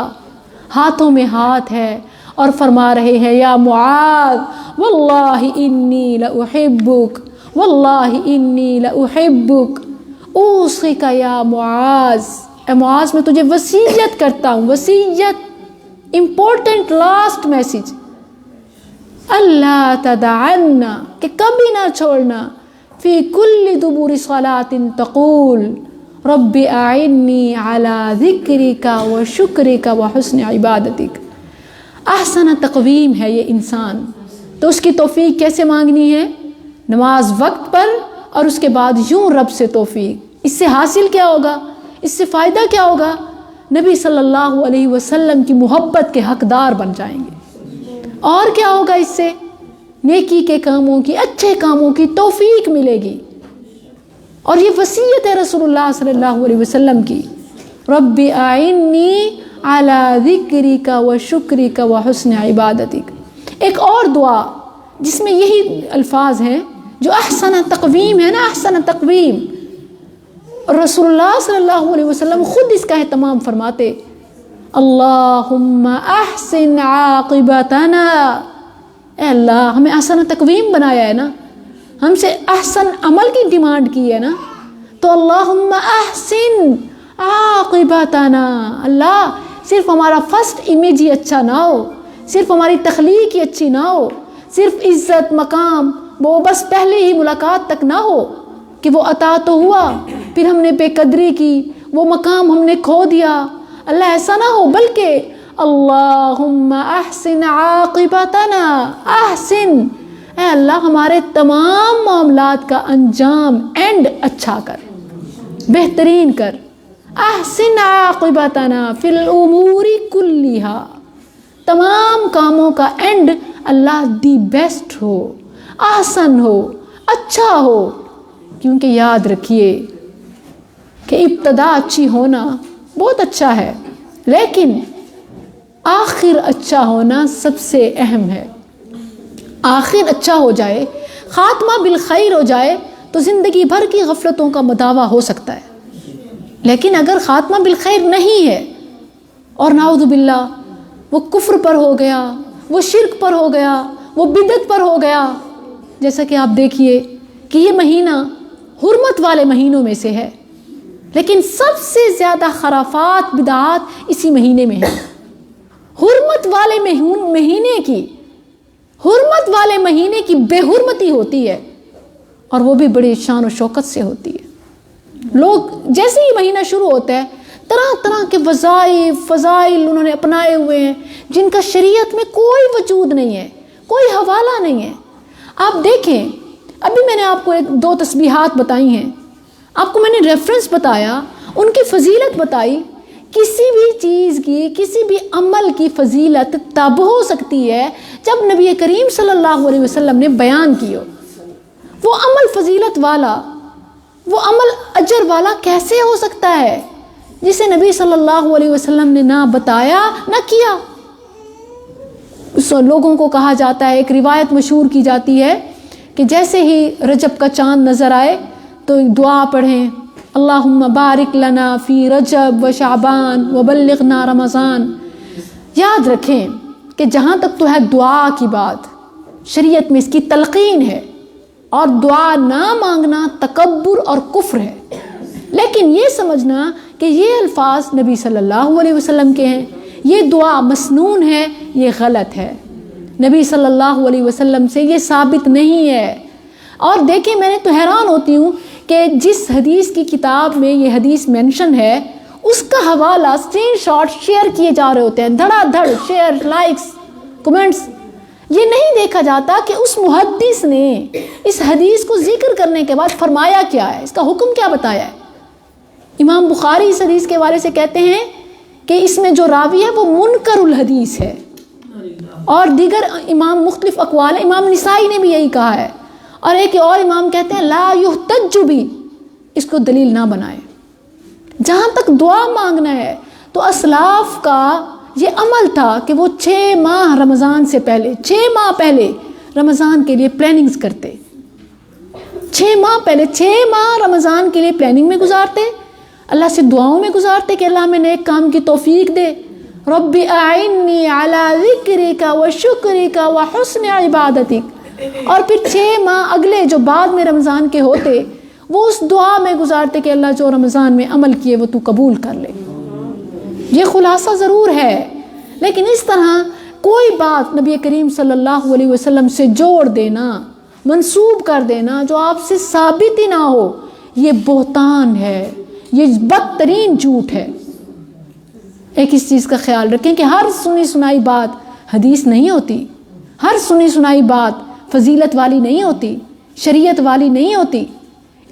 ہاتھوں میں ہاتھ ہے اور فرما رہے ہیں یا معاذ واللہ انی لأحبک، واللہ انی لأحبک اوصیک یا معاذ، اے معاذ میں تجھے وصیت کرتا ہوں، وصیت، امپورٹنٹ لاسٹ میسج، اللہ تدعنا، کہ کبھی نہ چھوڑنا، فی کل دبور صلاۃ تقول رب اعنی علی ذکرک و شکرک و حسن عبادتک۔ احسن تقویم ہے یہ انسان، تو اس کی توفیق کیسے مانگنی ہے؟ نماز وقت پر، اور اس کے بعد یوں رب سے توفیق۔ اس سے حاصل کیا ہوگا؟ اس سے فائدہ کیا ہوگا؟ نبی صلی اللہ علیہ وسلم کی محبت کے حقدار بن جائیں گے۔ اور کیا ہوگا اس سے؟ نیکی کے کاموں کی، اچھے کاموں کی توفیق ملے گی۔ اور یہ وصیت ہے رسول اللہ صلی اللہ علیہ وسلم کی، رب اعنی علی ذکرک و شکرک و حسن عبادتک۔ ایک اور دعا جس میں یہی الفاظ ہیں، جو احسن تقویم ہے نا، احسن تقویم، رسول اللہ صلی اللہ علیہ وسلم خود اس کا اہتمام فرماتے، اللہم احسن عاقبتنا، اے اللہ ہمیں احسن تقویم بنایا ہے نا، ہم سے احسن عمل کی ڈیمانڈ کی ہے نا، تو اللہم احسن عاقبتنا، اللہ صرف ہمارا فرسٹ امیج ہی اچھا نہ ہو، صرف ہماری تخلیق ہی اچھی نہ ہو، صرف عزت مقام وہ بس پہلے ہی ملاقات تک نہ ہو کہ وہ عطا تو ہوا پھر ہم نے بے قدری کی، وہ مقام ہم نے کھو دیا، اللہ ایسا نہ ہو، بلکہ اللہم احسن عاقبتنا، احسن، اے اللہ ہمارے تمام معاملات کا انجام، اینڈ اچھا کر، بہترین کر، احسن عاقبتنا فی الامور کلیہا، تمام کاموں کا اینڈ اللہ دی بیسٹ ہو، آسن ہو، اچھا ہو، کیونکہ یاد رکھیے کہ ابتدا اچھی ہونا بہت اچھا ہے، لیکن آخر اچھا ہونا سب سے اہم ہے۔ آخر اچھا ہو جائے، خاتمہ بالخیر ہو جائے تو زندگی بھر کی غفلتوں کا مداوع ہو سکتا ہے، لیکن اگر خاتمہ بالخیر نہیں ہے اور نعوذ باللہ وہ کفر پر ہو گیا، وہ شرک پر ہو گیا، وہ بدعت پر ہو گیا، جیسا کہ آپ دیکھیے کہ یہ مہینہ حرمت والے مہینوں میں سے ہے، لیکن سب سے زیادہ خرافات بدعات اسی مہینے میں ہیں۔ حرمت والے مہینے کی بے حرمتی ہوتی ہے، اور وہ بھی بڑی شان و شوکت سے ہوتی ہے۔ لوگ جیسے ہی مہینہ شروع ہوتا ہے طرح طرح کے وظائف فضائل انہوں نے اپنائے ہوئے ہیں جن کا شریعت میں کوئی وجود نہیں ہے، کوئی حوالہ نہیں ہے۔ آپ دیکھیں، ابھی میں نے آپ کو 2 تسبیحات بتائی ہیں، آپ کو میں نے ریفرنس بتایا، ان کی فضیلت بتائی۔ کسی بھی چیز کی، کسی بھی عمل کی فضیلت تب ہو سکتی ہے جب نبی کریم صلی اللہ علیہ وسلم نے بیان کی ہو۔ وہ عمل فضیلت والا وہ عمل اجر والا کیسے ہو سکتا ہے جسے نبی صلی اللہ علیہ وسلم نے نہ بتایا نہ کیا؟ لوگوں کو کہا جاتا ہے، ایک روایت مشہور کی جاتی ہے کہ جیسے ہی رجب کا چاند نظر آئے تو دعا پڑھیں، اللہم بارک لنا فی رجب و شعبان و بلغنا رمضان۔ یاد رکھیں کہ جہاں تک تو ہے دعا کی بات، شریعت میں اس کی تلقین ہے، اور دعا نہ مانگنا تکبر اور کفر ہے، لیکن یہ سمجھنا کہ یہ الفاظ نبی صلی اللہ علیہ وسلم کے ہیں، یہ دعا مسنون ہے، یہ غلط ہے۔ نبی صلی اللہ علیہ وسلم سے یہ ثابت نہیں ہے۔ اور دیکھیں، میں نے تو حیران ہوتی ہوں کہ جس حدیث کی کتاب میں یہ حدیث مینشن ہے اس کا حوالہ اسکرین شاٹ شیئر کیے جا رہے ہوتے ہیں، دھڑا دھڑ شیئر، لائکس، کمنٹس۔ یہ نہیں دیکھا جاتا کہ اس محدث نے اس حدیث کو ذکر کرنے کے بعد فرمایا کیا ہے، اس کا حکم کیا بتایا ہے۔ امام بخاری اس حدیث کے حوالے سے کہتے ہیں کہ اس میں جو راوی ہے وہ منکر الحدیث ہے، اور دیگر امام مختلف اقوال ہیں، امام نسائی نے بھی یہی کہا ہے، اور ایک اور امام کہتے ہیں لا یحتج بھی، اس کو دلیل نہ بنائے۔ جہاں تک دعا مانگنا ہے تو اسلاف کا یہ عمل تھا کہ وہ 6 ماہ رمضان سے پہلے، 6 ماہ پہلے رمضان کے لیے پلاننگز کرتے، 6 ماہ پہلے، 6 ماہ رمضان کے لیے پلاننگ میں گزارتے، اللہ سے دعاؤں میں گزارتے کہ اللہ میں نیک کام کی توفیق دے، رب اعنی علی ذکرک و شکرک و حسن عبادتک، اور پھر 6 ماہ اگلے جو بعد میں رمضان کے ہوتے وہ اس دعا میں گزارتے کہ اللہ جو رمضان میں عمل کیے وہ تو قبول کر لے۔ یہ خلاصہ ضرور ہے، لیکن اس طرح کوئی بات نبی کریم صلی اللہ علیہ وسلم سے جوڑ دینا، منسوب کر دینا جو آپ سے ثابت ہی نہ ہو، یہ بہتان ہے، یہ بدترین جھوٹ ہے۔ ایک اس چیز کا خیال رکھیں کہ ہر سنی سنائی بات حدیث نہیں ہوتی، ہر سنی سنائی بات فضیلت والی نہیں ہوتی، شریعت والی نہیں ہوتی۔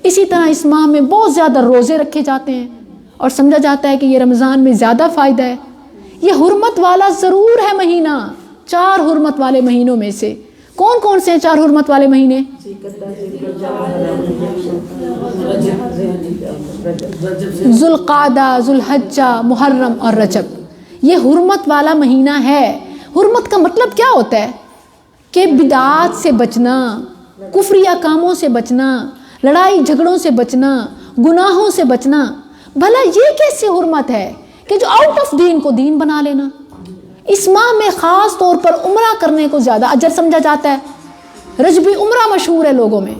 اسی طرح اس ماہ میں بہت زیادہ روزے رکھے جاتے ہیں اور سمجھا جاتا ہے کہ یہ رمضان میں زیادہ فائدہ ہے۔ یہ حرمت والا ضرور ہے مہینہ، 4 حرمت والے مہینوں میں سے کون کون سے ہیں 4 حرمت والے مہینے؟ ذوالقعدہ، ذوالحجہ، محرم اور رجب۔ یہ حرمت والا مہینہ ہے۔ حرمت کا مطلب کیا ہوتا ہے؟ کہ بدعات سے بچنا، کفریہ کاموں سے بچنا، لڑائی جھگڑوں سے بچنا، گناہوں سے بچنا۔ بھلا یہ کیسی حرمت ہے کہ جو آؤٹ آف دین کو دین بنا لینا؟ اس ماہ میں خاص طور پر عمرہ کرنے کو زیادہ اجر سمجھا جاتا ہے۔ رجبی عمرہ مشہور ہے لوگوں میں،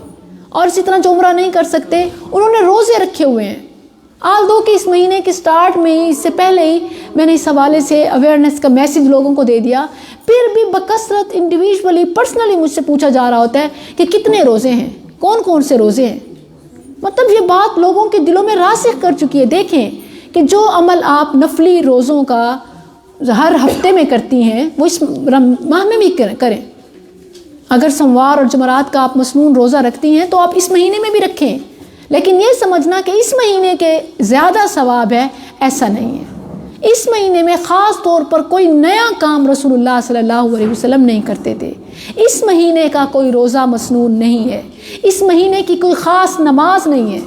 اور اسی طرح جو عمرہ نہیں کر سکتے انہوں نے روزے رکھے ہوئے ہیں۔ آل دو کہ اس مہینے کے سٹارٹ میں ہی، اس سے پہلے ہی میں نے اس حوالے سے اویئرنیس کا میسیج لوگوں کو دے دیا، پھر بھی بکثرت انڈیویجولی پرسنلی مجھ سے پوچھا جا رہا ہوتا ہے کہ کتنے روزے ہیں، کون کون سے روزے ہیں۔ مطلب یہ بات لوگوں کے دلوں میں راسخ کر چکی ہے۔ دیکھیں کہ جو عمل آپ نفلی روزوں کا ہر ہفتے میں کرتی ہیں وہ اس ماہ میں بھی کریں۔ اگر سوموار اور جمعرات کا آپ مسنون روزہ رکھتی ہیں تو آپ اس مہینے میں بھی رکھیں، لیکن یہ سمجھنا کہ اس مہینے کے زیادہ ثواب ہے، ایسا نہیں ہے۔ اس مہینے میں خاص طور پر کوئی نیا کام رسول اللہ صلی اللہ علیہ وسلم نہیں کرتے تھے۔ اس مہینے کا کوئی روزہ مسنون نہیں ہے، اس مہینے کی کوئی خاص نماز نہیں ہے۔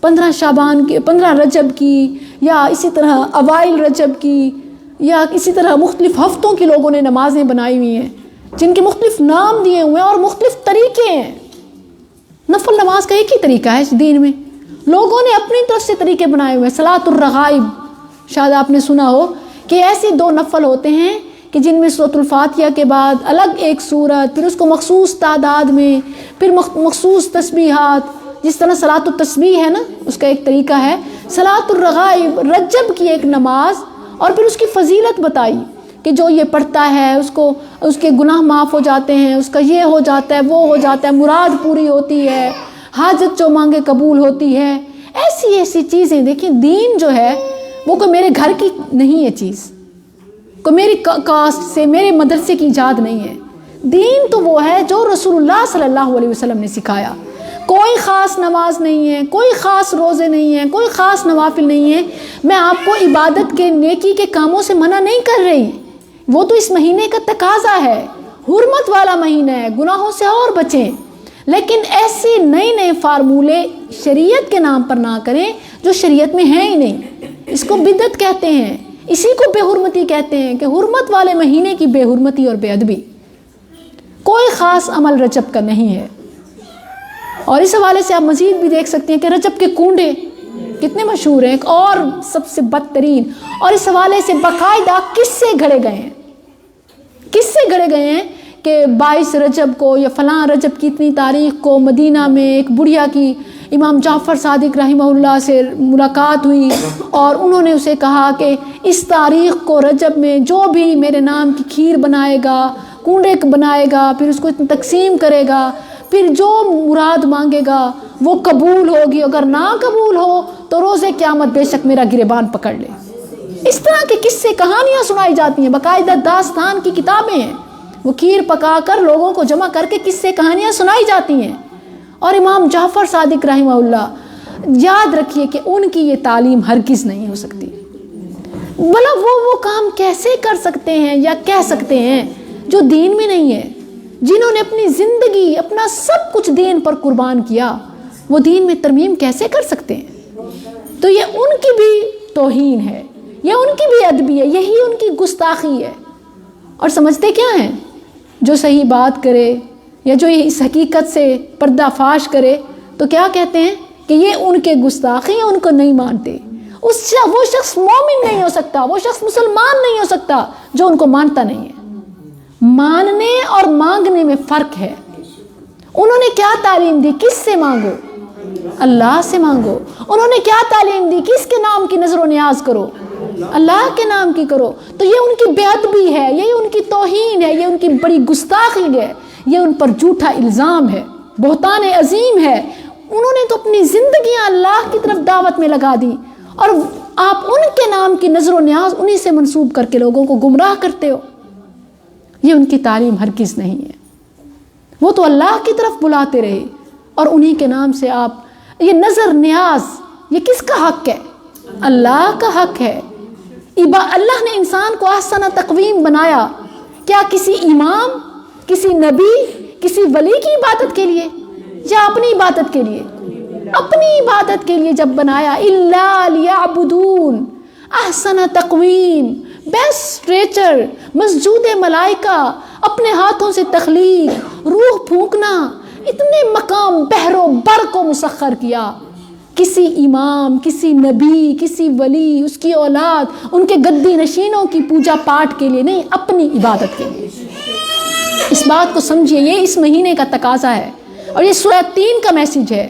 15 شعبان کی، 15 رجب کی، یا اسی طرح اوائل رجب کی، یا اسی طرح مختلف ہفتوں کی لوگوں نے نمازیں بنائی ہوئی ہیں جن کے مختلف نام دیے ہوئے ہیں اور مختلف طریقے ہیں۔ نفل نماز کا ایک ہی طریقہ ہے اس دین میں، لوگوں نے اپنی طرف سے طریقے بنائے ہوئے ہیں۔ صلاۃ الرغائب، شاید آپ نے سنا ہو کہ ایسے 2 نفل ہوتے ہیں کہ جن میں سورۃ الفاتحہ کے بعد الگ ایک سورت، پھر اس کو مخصوص تعداد میں، پھر مخصوص تسبیحات، جس طرح صلاۃ التسبیح ہے نا، اس کا ایک طریقہ ہے۔ صلاۃ الرغائب رجب کی ایک نماز، اور پھر اس کی فضیلت بتائی کہ جو یہ پڑھتا ہے اس کے گناہ معاف ہو جاتے ہیں، اس کا یہ ہو جاتا ہے، وہ ہو جاتا ہے، مراد پوری ہوتی ہے، حاجت جو مانگے قبول ہوتی ہے۔ ایسی ایسی چیزیں دیکھیں، دین جو ہے وہ کوئی میرے گھر کی نہیں ہے چیز، کوئی میری کاسٹ سے، میرے مدرسے کی ایجاد نہیں ہے۔ دین تو وہ ہے جو رسول اللہ صلی اللہ علیہ وسلم نے سکھایا۔ کوئی خاص نماز نہیں ہے، کوئی خاص روزے نہیں ہیں، کوئی خاص نوافل نہیں ہے۔ میں آپ کو عبادت کے، نیکی کے کاموں سے منع نہیں کر رہی، وہ تو اس مہینے کا تقاضا ہے، حرمت والا مہینہ ہے، گناہوں سے اور بچیں۔ لیکن ایسے نئے نئے فارمولے شریعت کے نام پر نہ کریں جو شریعت میں ہیں ہی نہیں. اس کو بدعت کہتے ہیں, اسی کو بے حرمتی کہتے ہیں کہ حرمت والے مہینے کی بے حرمتی اور بے ادبی. کوئی خاص عمل رجب کا نہیں ہے. اور اس حوالے سے آپ مزید بھی دیکھ سکتے ہیں کہ رجب کے کونڈے کتنے مشہور ہیں, اور سب سے بدترین. اور اس حوالے سے باقاعدہ کس سے گھڑے گئے ہیں, کس سے گھڑے گئے ہیں کہ 22 رجب کو یا فلاں رجب کی اتنی تاریخ کو مدینہ میں ایک بڑھیا کی امام جعفر صادق رحمہ اللہ سے ملاقات ہوئی اور انہوں نے اسے کہا کہ اس تاریخ کو رجب میں جو بھی میرے نام کی کھیر بنائے گا, کونڈے بنائے گا, پھر اس کو تقسیم کرے گا, پھر جو مراد مانگے گا وہ قبول ہوگی, اگر نہ قبول ہو تو روز قیامت بے شک میرا گریبان پکڑ لے. اس طرح کے قصے کہانیاں سنائی جاتی ہیں, باقاعدہ داستان کی کتابیں ہیں. وہ کھیر پکا کر لوگوں کو جمع کر کے قصے کہانیاں سنائی جاتی ہیں. اور امام جعفر صادق رحمہ اللہ, یاد رکھیے کہ ان کی یہ تعلیم ہرگز نہیں ہو سکتی. بھلا وہ کام کیسے کر سکتے ہیں یا کہہ سکتے ہیں جو دین میں نہیں ہے؟ جنہوں نے اپنی زندگی, اپنا سب کچھ دین پر قربان کیا, وہ دین میں ترمیم کیسے کر سکتے ہیں؟ تو یہ ان کی بھی توہین ہے, یہ ان کی بھی ادبی ہے, یہی ان کی گستاخی ہے. اور سمجھتے کیا ہیں؟ جو صحیح بات کرے یا جو اس حقیقت سے پردہ فاش کرے تو کیا کہتے ہیں کہ یہ ان کے گستاخی ہیں, ان کو نہیں مانتے. وہ شخص مومن نہیں ہو سکتا, وہ شخص مسلمان نہیں ہو سکتا جو ان کو مانتا نہیں ہے. ماننے اور مانگنے میں فرق ہے. انہوں نے کیا تعلیم دی؟ کس سے مانگو؟ اللہ سے مانگو. انہوں نے کیا تعلیم دی؟ کس کے نام کی نظر و نیاز کرو؟ اللہ کے نام کی کرو. تو یہ ان کی بے ادبی ہے, یہ ان کی توہین ہے, یہ ان کی بڑی گستاخی ہے, یہ ان پر جھوٹا الزام ہے, بہتان عظیم ہے. انہوں نے تو اپنی زندگیاں اللہ کی طرف دعوت میں لگا دی اور آپ ان کے نام کی نظر و نیاز انہی سے منسوب کر کے لوگوں کو گمراہ کرتے ہو. یہ ان کی تعلیم ہرگز نہیں ہے. وہ تو اللہ کی طرف بلاتے رہے اور انہی کے نام سے آپ, یہ نظر نیاز یہ کس کا حق ہے؟ اللہ کا حق ہے. اللہ نے انسان کو احسن تقویم بنایا. کیا کسی امام, کسی نبی, کسی ولی کی عبادت کے لیے یا اپنی عبادت کے لیے؟ اپنی عبادت کے لیے جب بنایا. الا لیعبدون, احسن تقویم, بیسٹ ٹریچر, مسجود ملائکہ, اپنے ہاتھوں سے تخلیق, روح پھونکنا, اتنے مقام بحر و بر کو مسخر کیا. کسی امام, کسی نبی, کسی ولی, اس کی اولاد, ان کے گدی نشینوں کی پوجا پاٹ کے لیے نہیں, اپنی عبادت کے لیے. اس بات کو سمجھیے, یہ اس مہینے کا تقاضا ہے اور یہ سورہ 3 کا میسج ہے.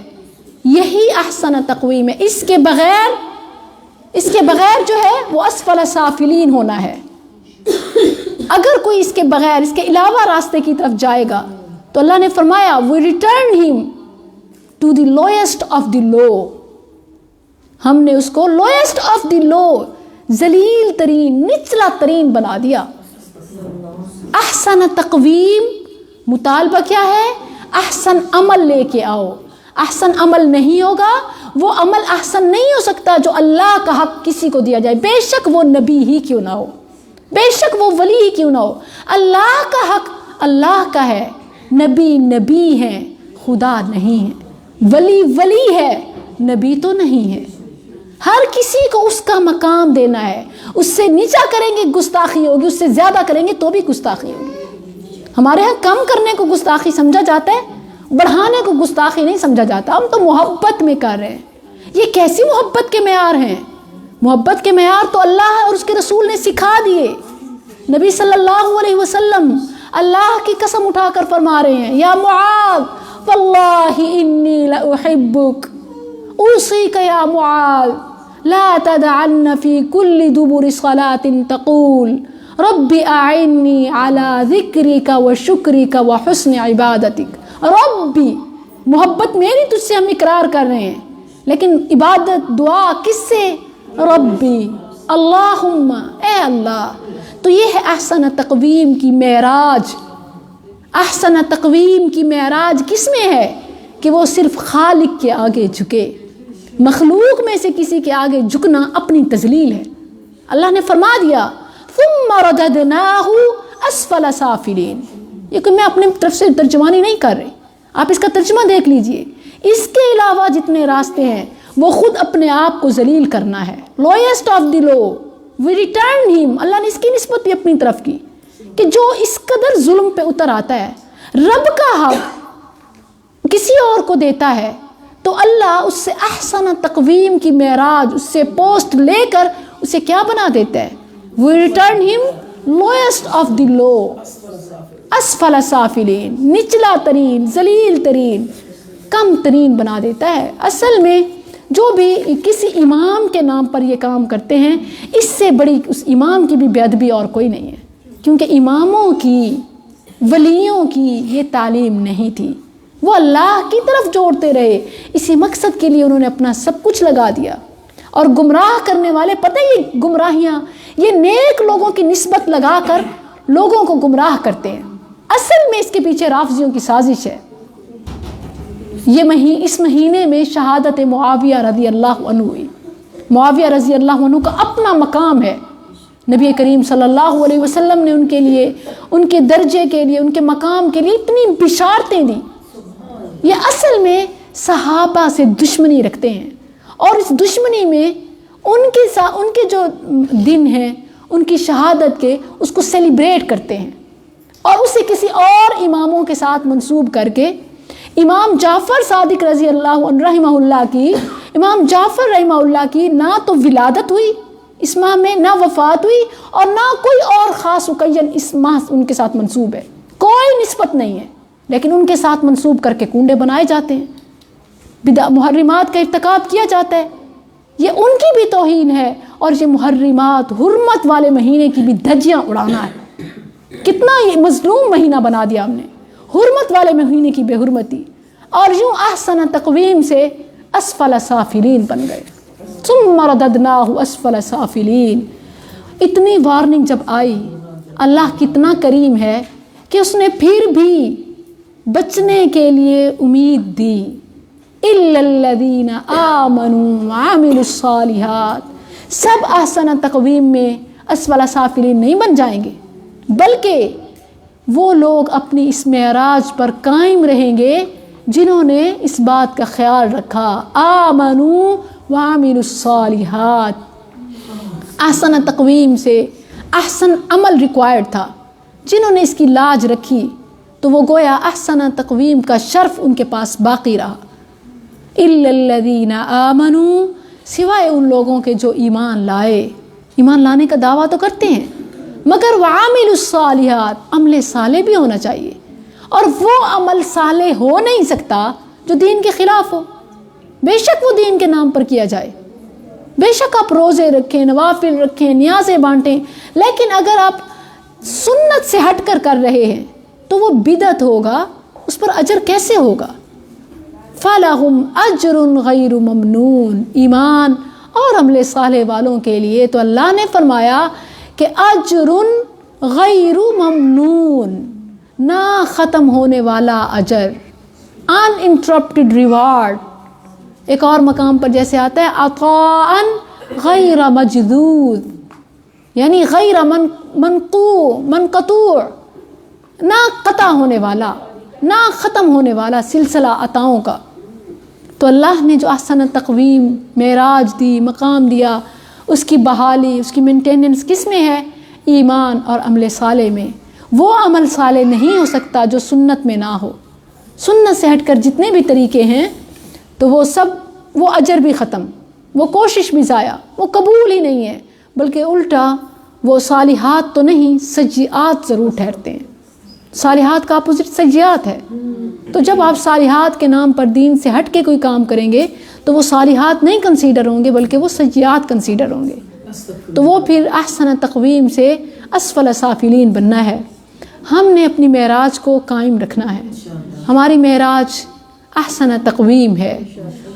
یہی احسن تقویم ہے. اس کے بغیر جو ہے وہ اسفل سافلین ہونا ہے. اگر کوئی اس کے بغیر, اس کے علاوہ راستے کی طرف جائے گا تو اللہ نے فرمایا we return him to the lowest of the low. ہم نے اس کو lowest of the low, ذلیل ترین, نچلا ترین بنا دیا. احسن تقویم مطالبہ کیا ہے؟ احسن عمل لے کے آؤ. احسن عمل نہیں ہوگا, وہ عمل احسن نہیں ہو سکتا جو اللہ کا حق کسی کو دیا جائے, بے شک وہ نبی ہی کیوں نہ ہو, بے شک وہ ولی ہی کیوں نہ ہو. اللہ کا حق اللہ کا ہے, نبی نبی ہے, خدا نہیں ہے, ولی ہے, نبی تو نہیں ہے. ہر کسی کو اس کا مقام دینا ہے. اس سے نیچا کریں گے گستاخی ہوگی, اس سے زیادہ کریں گے تو بھی گستاخی ہوگی. ہمارے ہاں کم کرنے کو گستاخی سمجھا جاتا ہے, بڑھانے کو گستاخی نہیں سمجھا جاتا. ہم تو محبت میں کر رہے ہیں. یہ کیسی محبت کے معیار ہیں؟ محبت کے معیار تو اللہ اور اس کے رسول نے سکھا دیے. نبی صلی اللہ علیہ وسلم اللہ کی قسم اٹھا کر فرما رہے ہیں, یا معاذ واللہ انی لأحبک, اوصیک یا معاذ لا تدعن فی کل دبر صلاة تقول رب اعنی علی ذکرک و شکرک و حسن عبادتک. ربی, محبت میری تجھ سے ہم اقرار کر رہے ہیں, لیکن عبادت دعا کس سے؟ ربی, اللہم, اے اللہ. تو یہ ہے احسن تقویم کی معراج. احسن تقویم کی معراج کس میں ہے؟ کہ وہ صرف خالق کے آگے جھکے. مخلوق میں سے کسی کے آگے جھکنا اپنی تذلیل ہے. اللہ نے فرما دیا ثم رددناہ اسفل سافلین. یہ کہ میں اپنے طرف سے ترجمانی نہیں کر رہی, آپ اس کا ترجمہ دیکھ لیجئے. اس کے علاوہ جتنے راستے ہیں وہ خود اپنے آپ کو ذلیل کرنا ہے. Lowest of the love we return ہم. اللہ نے اس کی نسبت بھی اپنی طرف کی کہ جو اس قدر ظلم پہ اتر آتا ہے، رب کا حق کسی اور کو دیتا ہے تو اللہ اس سے احسن تقویم کی معراج، اس سے پوسٹ لے کر اسے کیا بنا دیتا ہے؟ وی ریٹرن ہم لوئسٹ آف دی لو، اسفل سافلین، نچلا ترین، ذلیل ترین، کم ترین بنا دیتا ہے. اصل میں جو بھی کسی امام کے نام پر یہ کام کرتے ہیں، اس سے بڑی اس امام کی بھی بے ادبی اور کوئی نہیں ہے، کیونکہ اماموں کی، ولیوں کی یہ تعلیم نہیں تھی. وہ اللہ کی طرف جوڑتے رہے، اسی مقصد کے لیے انہوں نے اپنا سب کچھ لگا دیا. اور گمراہ کرنے والے، پتہ یہ گمراہیاں یہ نیک لوگوں کی نسبت لگا کر لوگوں کو گمراہ کرتے ہیں. اصل میں اس کے پیچھے رافضیوں کی سازش ہے. اس مہینے میں شہادت معاویہ رضی اللہ عنہ ہوئی. معاویہ رضی اللہ عنہ کا اپنا مقام ہے. نبی کریم صلی اللہ علیہ وسلم نے ان کے لیے، ان کے درجے کے لیے، ان کے مقام کے لیے اتنی بشارتیں دی. یہ اصل میں صحابہ سے دشمنی رکھتے ہیں، اور اس دشمنی میں ان کے جو دن ہیں، ان کی شہادت کے، اس کو سیلیبریٹ کرتے ہیں اور اسے کسی اور اماموں کے ساتھ منسوب کر کے امام جعفر صادق رضی اللہ عنہ رحمہ اللہ کی، امام جعفر رحمہ اللہ کی نہ تو ولادت ہوئی اس ماہ میں، نہ وفات ہوئی، اور نہ کوئی اور خاص مقین اس ماہ ان کے ساتھ منسوب ہے. کوئی نسبت نہیں ہے، لیکن ان کے ساتھ منسوب کر کے کنڈے بنائے جاتے ہیں، محرمات کا ارتکاب کیا جاتا ہے. یہ ان کی بھی توہین ہے، اور یہ محرمات، حرمت والے مہینے کی بھی دھجیاں اڑانا ہے. کتنا یہ مظلوم مہینہ بنا دیا ہم نے، حرمت والے مہینے کی بے حرمتی، اور یوں احسن تقویم سے اسفل سافلین بن گئے. ثم رددناہ اسفل سافلین. اتنی وارننگ جب آئی، اللہ کتنا کریم ہے کہ اس نے پھر بھی بچنے کے لیے امید دی. الا الذین آمنوا وعملوا الصالحات. سب احسن تقویم میں اسفل سافلین نہیں بن جائیں گے، بلکہ وہ لوگ اپنی اس معراج پر قائم رہیں گے جنہوں نے اس بات کا خیال رکھا، آمنوا وعملوا الصالحات. احسن تقویم سے احسن عمل ریکوائرڈ تھا. جنہوں نے اس کی لاج رکھی تو وہ گویا احسن تقویم کا شرف ان کے پاس باقی رہا. الا الذین آمنوا، سوائے ان لوگوں کے جو ایمان لائے. ایمان لانے کا دعویٰ تو کرتے ہیں، مگر وعاملوا الصالحات، عمل صالح بھی ہونا چاہیے. اور وہ عمل صالح ہو نہیں سکتا جو دین کے خلاف ہو. بے شک وہ دین کے نام پر کیا جائے، بے شک آپ روزے رکھیں، نوافل رکھیں، نیازیں بانٹیں، لیکن اگر آپ سنت سے ہٹ کر رہے ہیں تو وہ بدعت ہوگا، اس پر اجر کیسے ہوگا؟ فَلَهُمْ أَجْرٌ غَيْرُ مَمْنُونَ. ایمان اور عمل صالح والوں کے لیے تو اللہ نے فرمایا کہ اجر غیر ممنون، نہ ختم ہونے والا اجر، ان انٹرپٹڈ ریوارڈ. ایک اور مقام پر جیسے آتا ہے عطاء غیر مجذوذ، یعنی غیر منقطوع، نہ قطع ہونے والا، نہ ختم ہونے والا سلسلہ عطاؤں کا. تو اللہ نے جو احسن تقویم، معراج دی، مقام دیا، اس کی بحالی، اس کی مینٹیننس کس میں ہے؟ ایمان اور عمل صالح میں. وہ عمل صالح نہیں ہو سکتا جو سنت میں نہ ہو. سنت سے ہٹ کر جتنے بھی طریقے ہیں تو وہ سب، وہ اجر بھی ختم، وہ کوشش بھی ضائع، وہ قبول ہی نہیں ہے، بلکہ الٹا وہ صالحات تو نہیں، سیئات ضرور ٹھہرتے ہیں. صالحات کا اپوزٹ سیئات ہے. تو جب آپ صالحات کے نام پر دین سے ہٹ کے کوئی کام کریں گے تو وہ صالحات نہیں کنسیڈر ہوں گے، بلکہ وہ سیئات کنسیڈر ہوں گے. تو وہ پھر احسن تقویم سے اسفل سافلین بننا ہے. ہم نے اپنی معراج کو قائم رکھنا ہے. ہماری معراج احسن تقویم ہے.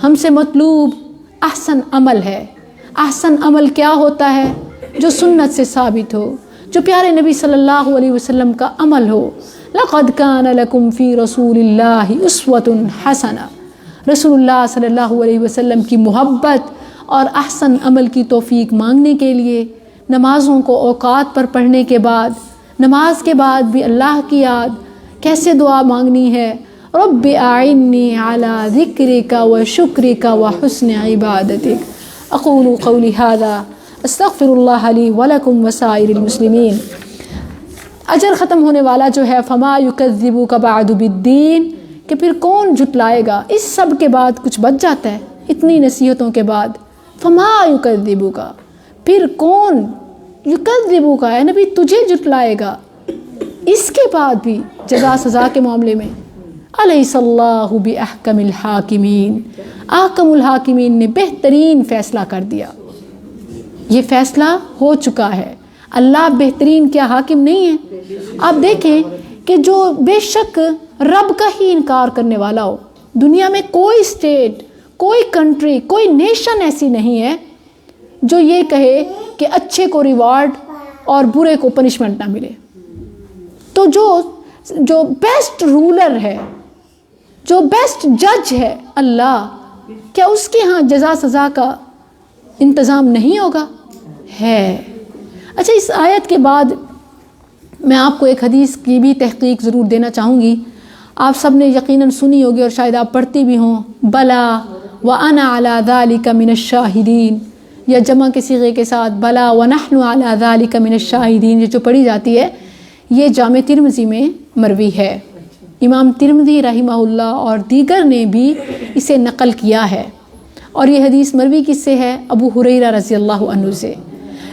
ہم سے مطلوب احسن عمل ہے. احسن عمل کیا ہوتا ہے؟ جو سنت سے ثابت ہو، جو پیارے نبی صلی اللہ علیہ وسلم کا عمل ہو. لقد کان لکم فی رسول اللہ اسوۃ حسنہ. رسول اللہ صلی اللہ علیہ وسلم کی محبت اور احسن عمل کی توفیق مانگنے کے لیے نمازوں کو اوقات پر پڑھنے کے بعد، نماز کے بعد بھی اللہ کی یاد، کیسے دعا مانگنی ہے، رب اعنی علی ذکرک و شکرک و حسن عبادتک اقول قولی ھذا استغفر اللہ لی ولکم وسائر المسلمین۔ اجر ختم ہونے والا جو ہے فما یکذبک بعد بالدین، کہ پھر کون جھٹلائے گا، اس سب کے بعد کچھ بچ جاتا ہے، اتنی نصیحتوں کے بعد فما یکذبک، پھر کون یکذبک ہے نبی تجھے جھٹلائے گا اس کے بعد بھی جزا سزا کے معاملے میں۔ الیس اللہ باحکم الحاکمین، احکم الحاکمین نے بہترین فیصلہ کر دیا، یہ فیصلہ ہو چکا ہے۔ اللہ بہترین کیا حاکم نہیں ہے؟ آپ دیکھیں کہ جو بے شک رب کا ہی انکار کرنے والا ہو، دنیا میں کوئی اسٹیٹ، کوئی کنٹری، کوئی نیشن ایسی نہیں ہے جو یہ کہے کہ اچھے کو ریوارڈ اور برے کو پنشمنٹ نہ ملے۔ تو جو بیسٹ رولر ہے، جو بیسٹ جج ہے اللہ، کیا اس کے ہاں جزا سزا کا انتظام نہیں ہوگا؟ ہے۔ اچھا، اس آیت کے بعد میں آپ کو ایک حدیث کی بھی تحقیق ضرور دینا چاہوں گی، آپ سب نے یقیناً سنی ہوگی اور شاید آپ پڑھتی بھی ہوں، بلا وَأَنَا عَلَى ذَلِكَ مِنَ الشَّاهِدِينَ، یا جمع کے صیغے کے ساتھ بلا وَنَحْنُ عَلَى ذَلِكَ مِنَ الشَّاهِدِينَ، یہ جو پڑھی جاتی ہے یہ جامع ترمذی میں مروی ہے۔ امام ترمذی رحمہ اللہ اور دیگر نے بھی اسے نقل کیا ہے، اور یہ حدیث مروی کس سے ہے؟ ابو ہریرہ رضی اللہ عنہ سے۔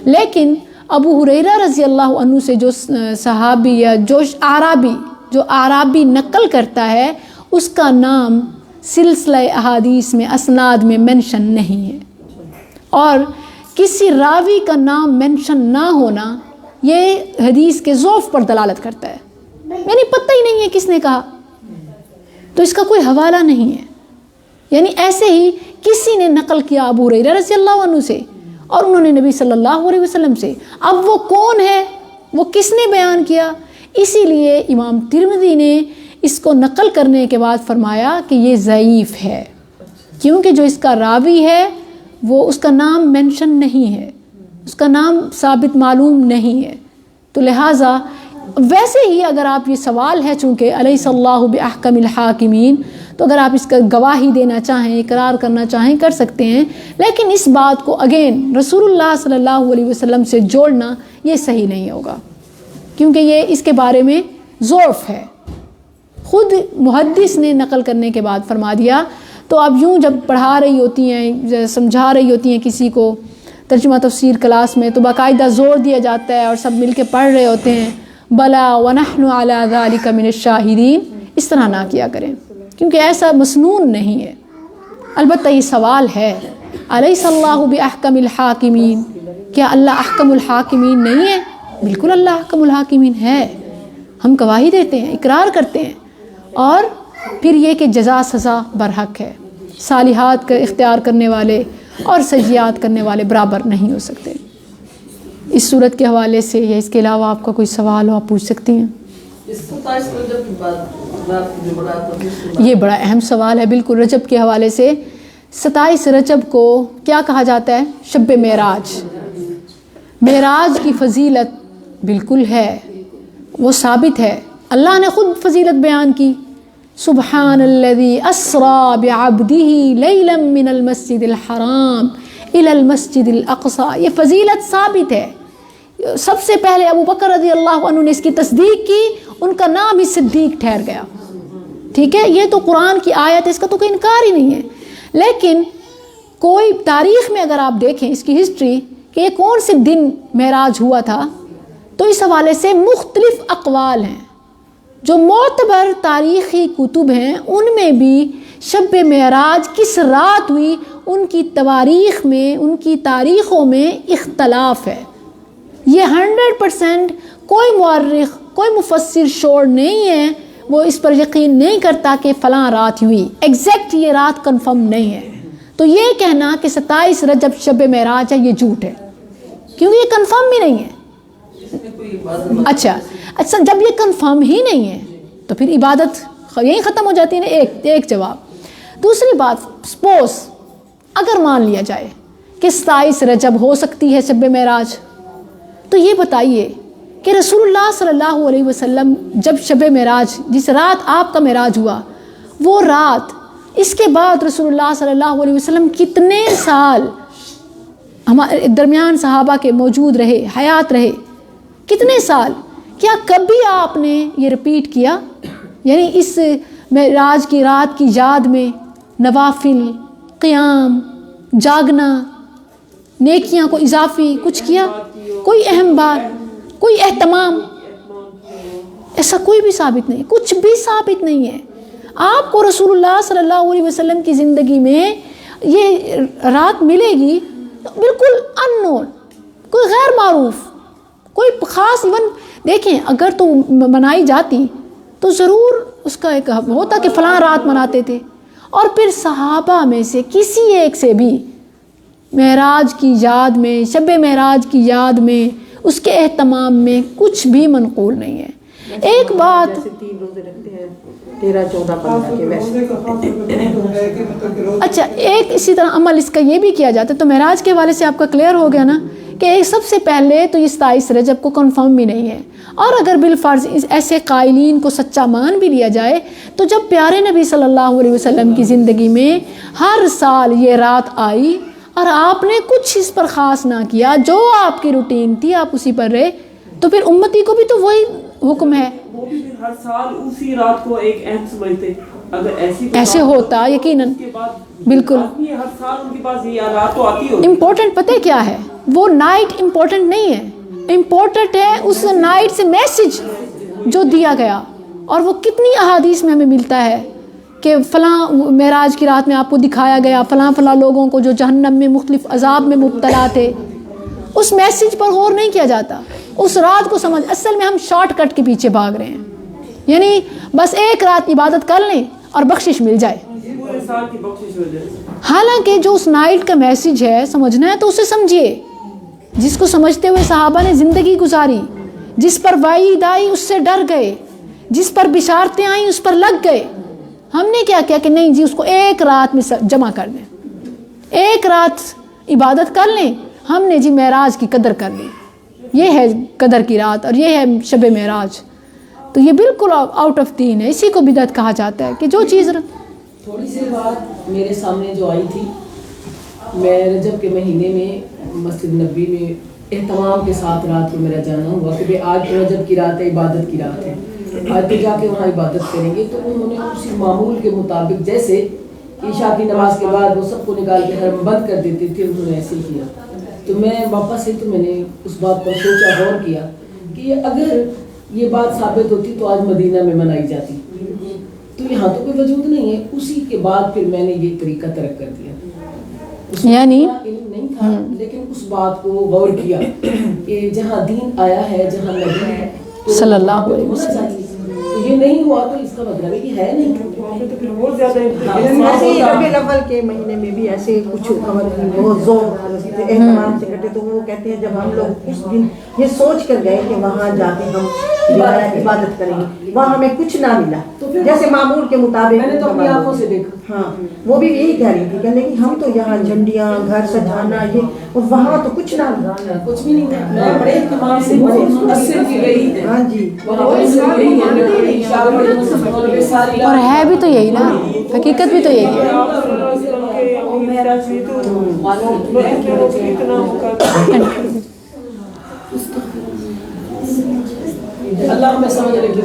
لیکن ابو ہریرہ رضی اللہ عنہ سے جو صحابی یا جو اعرابی نقل کرتا ہے، اس کا نام سلسلہ احادیث میں اسناد میں مینشن نہیں ہے، اور کسی راوی کا نام مینشن نہ ہونا یہ حدیث کے ضعف پر دلالت کرتا ہے، یعنی پتہ ہی نہیں ہے کس نے کہا، تو اس کا کوئی حوالہ نہیں ہے، یعنی ایسے ہی کسی نے نقل کیا ابو ہریرہ رضی اللہ عنہ سے اور انہوں نے نبی صلی اللہ علیہ وسلم سے، اب وہ کون ہے، وہ کس نے بیان کیا؟ اسی لیے امام ترمذی نے اس کو نقل کرنے کے بعد فرمایا کہ یہ ضعیف ہے، کیونکہ جو اس کا راوی ہے وہ اس کا نام مینشن نہیں ہے، اس کا نام ثابت معلوم نہیں ہے۔ تو لہٰذا ویسے ہی اگر آپ یہ سوال ہے چونکہ الیس اللہ باحکم الحاکمین، تو اگر آپ اس کا گواہی دینا چاہیں، اقرار کرنا چاہیں کر سکتے ہیں، لیکن اس بات کو اگین رسول اللہ صلی اللہ علیہ وسلم سے جوڑنا یہ صحیح نہیں ہوگا، کیونکہ یہ اس کے بارے میں ضعف ہے، خود محدث نے نقل کرنے کے بعد فرما دیا۔ تو آپ یوں جب پڑھا رہی ہوتی ہیں، سمجھا رہی ہوتی ہیں کسی کو ترجمہ تفسیر کلاس میں، تو باقاعدہ زور دیا جاتا ہے اور سب مل کے پڑھ رہے ہوتے ہیں بلا ونحن علی ذلک من الشاہدین، اس طرح نہ کیا کریں، کیونکہ ایسا مسنون نہیں ہے۔ البتہ یہ سوال ہے الیس اللہ باحکم الحاکمین، کیا اللہ احکم الحاکمین نہیں ہے؟ بالکل اللہ احکم الحاکمین ہے، ہم گواہی دیتے ہیں، اقرار کرتے ہیں، اور پھر یہ کہ جزا سزا برحق ہے، صالحات کا اختیار کرنے والے اور سیئات کرنے والے برابر نہیں ہو سکتے۔ اس صورت کے حوالے سے یا اس کے علاوہ آپ کا کوئی سوال ہو آپ پوچھ سکتی ہیں۔ یہ بڑا اہم سوال ہے، بالکل رجب کے حوالے سے 27 رجب کو کیا کہا جاتا ہے؟ شب معراج۔ معراج کی فضیلت بالکل ہے، وہ ثابت ہے، اللہ نے خود فضیلت بیان کی، سبحان الذی اسری بعبدہ لیلا من المسجد الحرام الی المسجد الاقصی، یہ فضیلت ثابت ہے۔ سب سے پہلے ابو بکر رضی اللہ عنہ نے اس کی تصدیق کی، ان کا نام ہی صدیق ٹھہر گیا، ٹھیک ہے، یہ تو قرآن کی آیت ہے، اس کا تو کوئی انکار ہی نہیں ہے۔ لیکن کوئی تاریخ میں اگر آپ دیکھیں اس کی ہسٹری کہ یہ کون سے دن معراج ہوا تھا، تو اس حوالے سے مختلف اقوال ہیں، جو معتبر تاریخی کتب ہیں ان میں بھی شب معراج کس رات ہوئی ان کی تواریخ میں، ان کی تاریخوں میں اختلاف ہے۔ یہ 100% کوئی مورخ، کوئی مفسر شور نہیں ہے، وہ اس پر یقین نہیں کرتا کہ فلاں رات ہوئی، ایگزیکٹ یہ رات کنفرم نہیں ہے۔ تو یہ کہنا کہ 27 رجب شب معراج ہے یہ جھوٹ ہے، کیونکہ یہ کنفرم ہی نہیں ہے۔ اچھا جب یہ کنفرم ہی نہیں ہے تو پھر عبادت یہیں ختم ہو جاتی ہے نا، ایک جواب۔ دوسری بات، سپوز اگر مان لیا جائے کہ 27 رجب ہو سکتی ہے شب معراج، تو یہ بتائیے کہ رسول اللہ صلی اللہ علیہ وسلم جب شب معراج، جس رات آپ کا معراج ہوا، وہ رات، اس کے بعد رسول اللہ صلی اللہ علیہ وسلم کتنے سال ہمارے درمیان صحابہ کے موجود رہے، حیات رہے، کتنے سال؟ کیا کبھی آپ نے یہ رپیٹ کیا؟ یعنی اس معراج کی رات کی یاد میں نوافل، قیام، جاگنا، نیکیاں کو اضافی کچھ کیا؟ کوئی اہم بات، کوئی اہتمام، ایسا کوئی بھی ثابت نہیں، کچھ بھی ثابت نہیں ہے۔ آپ کو رسول اللہ صلی اللہ علیہ وسلم کی زندگی میں یہ رات ملے گی بالکل ان نون، کوئی غیر معروف، کوئی خاص، ایون دیکھیں اگر تو منائی جاتی تو ضرور اس کا ایک ہوتا کہ فلاں رات مناتے تھے، اور پھر صحابہ میں سے کسی ایک سے بھی معراج کی یاد میں، شب معراج کی یاد میں، اس کے اہتمام میں کچھ بھی منقول نہیں ہے۔ ایک بات، جیسے 3 روزے رکھتے ہیں 13، 14، 15 کے ویسے۔ اچھا، ایک اسی طرح عمل اس کا یہ بھی کیا جاتا ہے، تو معراج کے حوالے سے آپ کا کلیئر ہو گیا نا کہ سب سے پہلے تو یہ 27 رجب کو کنفرم بھی نہیں ہے، اور اگر بالفرض ایسے قائلین کو سچا مان بھی لیا جائے تو جب پیارے نبی صلی اللہ علیہ وسلم کی زندگی میں ہر سال یہ رات آئی اور آپ نے کچھ اس پر خاص نہ کیا، جو آپ کی روٹین تھی آپ اسی پر رہے، تو پھر امتی کو بھی تو وہی حکم ہے۔ وہ بھی پھر ہر سال اسی رات کو ایک اہم سمجھتے، اگر ایسے ہوتا یقیناً، بالکل ہر سال ان کے پاس یہ رات تو آتی ہوتی۔ امپورٹنٹ پتہ کیا ہے؟ وہ نائٹ امپورٹنٹ نہیں ہے، امپورٹنٹ ہے اس نائٹ سے میسج جو دیا گیا، اور وہ کتنی احادیث میں ہمیں ملتا ہے کہ فلاں معراج کی رات میں آپ کو دکھایا گیا فلاں فلاں لوگوں کو جو جہنم میں مختلف عذاب میں مبتلا تھے۔ اس میسج پر غور نہیں کیا جاتا، اس رات کو سمجھ، اصل میں ہم شارٹ کٹ کے پیچھے بھاگ رہے ہیں، یعنی بس ایک رات عبادت کر لیں اور بخشش مل جائے، پورے سال کی بخشش ہو جائے۔ حالانکہ جو اس نائٹ کا میسج ہے سمجھنا ہے تو اسے سمجھیے، جس کو سمجھتے ہوئے صحابہ نے زندگی گزاری، جس پر وعید آئی اس سے ڈر گئے، جس پر بشارتیں آئیں اس پر لگ گئے۔ ہم نے کیا کیا کہ نہیں جی اس کو ایک رات میں جمع کر دیں، ایک رات عبادت کر لیں، ہم نے جی معراج کی قدر کر لی، یہ ہے قدر کی رات اور یہ ہے شب معراج۔ تو یہ بالکل آؤٹ آف دین ہے، اسی کو بدعت کہا جاتا ہے کہ جو چیز۔ تھوڑی سی بات میرے سامنے جو آئی تھی، میں رجب کے مہینے میں مسجد نبی میں اہتمام کے ساتھ رات کو میرا جانا ہوا کہ آج رجب کی رات ہے، عبادت کی رات ہے، آج تو جا کے وہاں عبادت کریں گے۔ تو انہوں نے اسی معمول کے مطابق جیسے عشاء کی نماز کے بعد وہ سب کو نکال کے حرم بند کر دیتے تھے، انہوں نے ایسے ہی کیا۔ تو میں واپس سے تو میں نے اس بات پر سوچا، غور کیا کہ اگر یہ بات ثابت ہوتی تو آج مدینہ میں منائی جاتی، تو یہاں تو کوئی وجود نہیں ہے۔ اسی کے بعد پھر میں نے یہ طریقہ ترک کر دیا، یعنی علم نہیں تھا لیکن اس بات کو غور کیا کہ جہاں دین آیا ہے، جہاں نبی ہے صلی اللہ علیہ وسلم، تو یہ نہیں ہوا تو اس کا مطلب ہے کہ ہے نہیں۔ تو پھر اور زیادہ ایسے ہی ربیع الاول کے مہینے میں بھی ایسے کچھ خبر تھی، بہت زور اہتمام سے کٹے، تو وہ کہتے ہیں جب ہم لوگ اس دن یہ سوچ کر گئے کہ وہاں جا کے ہم عبادت کریں گے، وہاں ہمیں کچھ نہ ملا، جیسے معمول کے مطابق میں نے تو اپنی آنکھوں سے دیکھا۔ ہاں وہ بھی یہی کہہ رہی تھی کہ نہیں ہم تو یہاں جھنڈیاں، گھر سجانا، یہ، اور وہاں تو کچھ نہ ملا، کچھ بھی نہیں تھا۔ میں بڑے اہتمام سے مؤثر کی گئی ہے، ہاں جی، اور ہے بھی تو یہی نا، حقیقت بھی تو یہی ہے۔ اللہ میں سمجھ رہی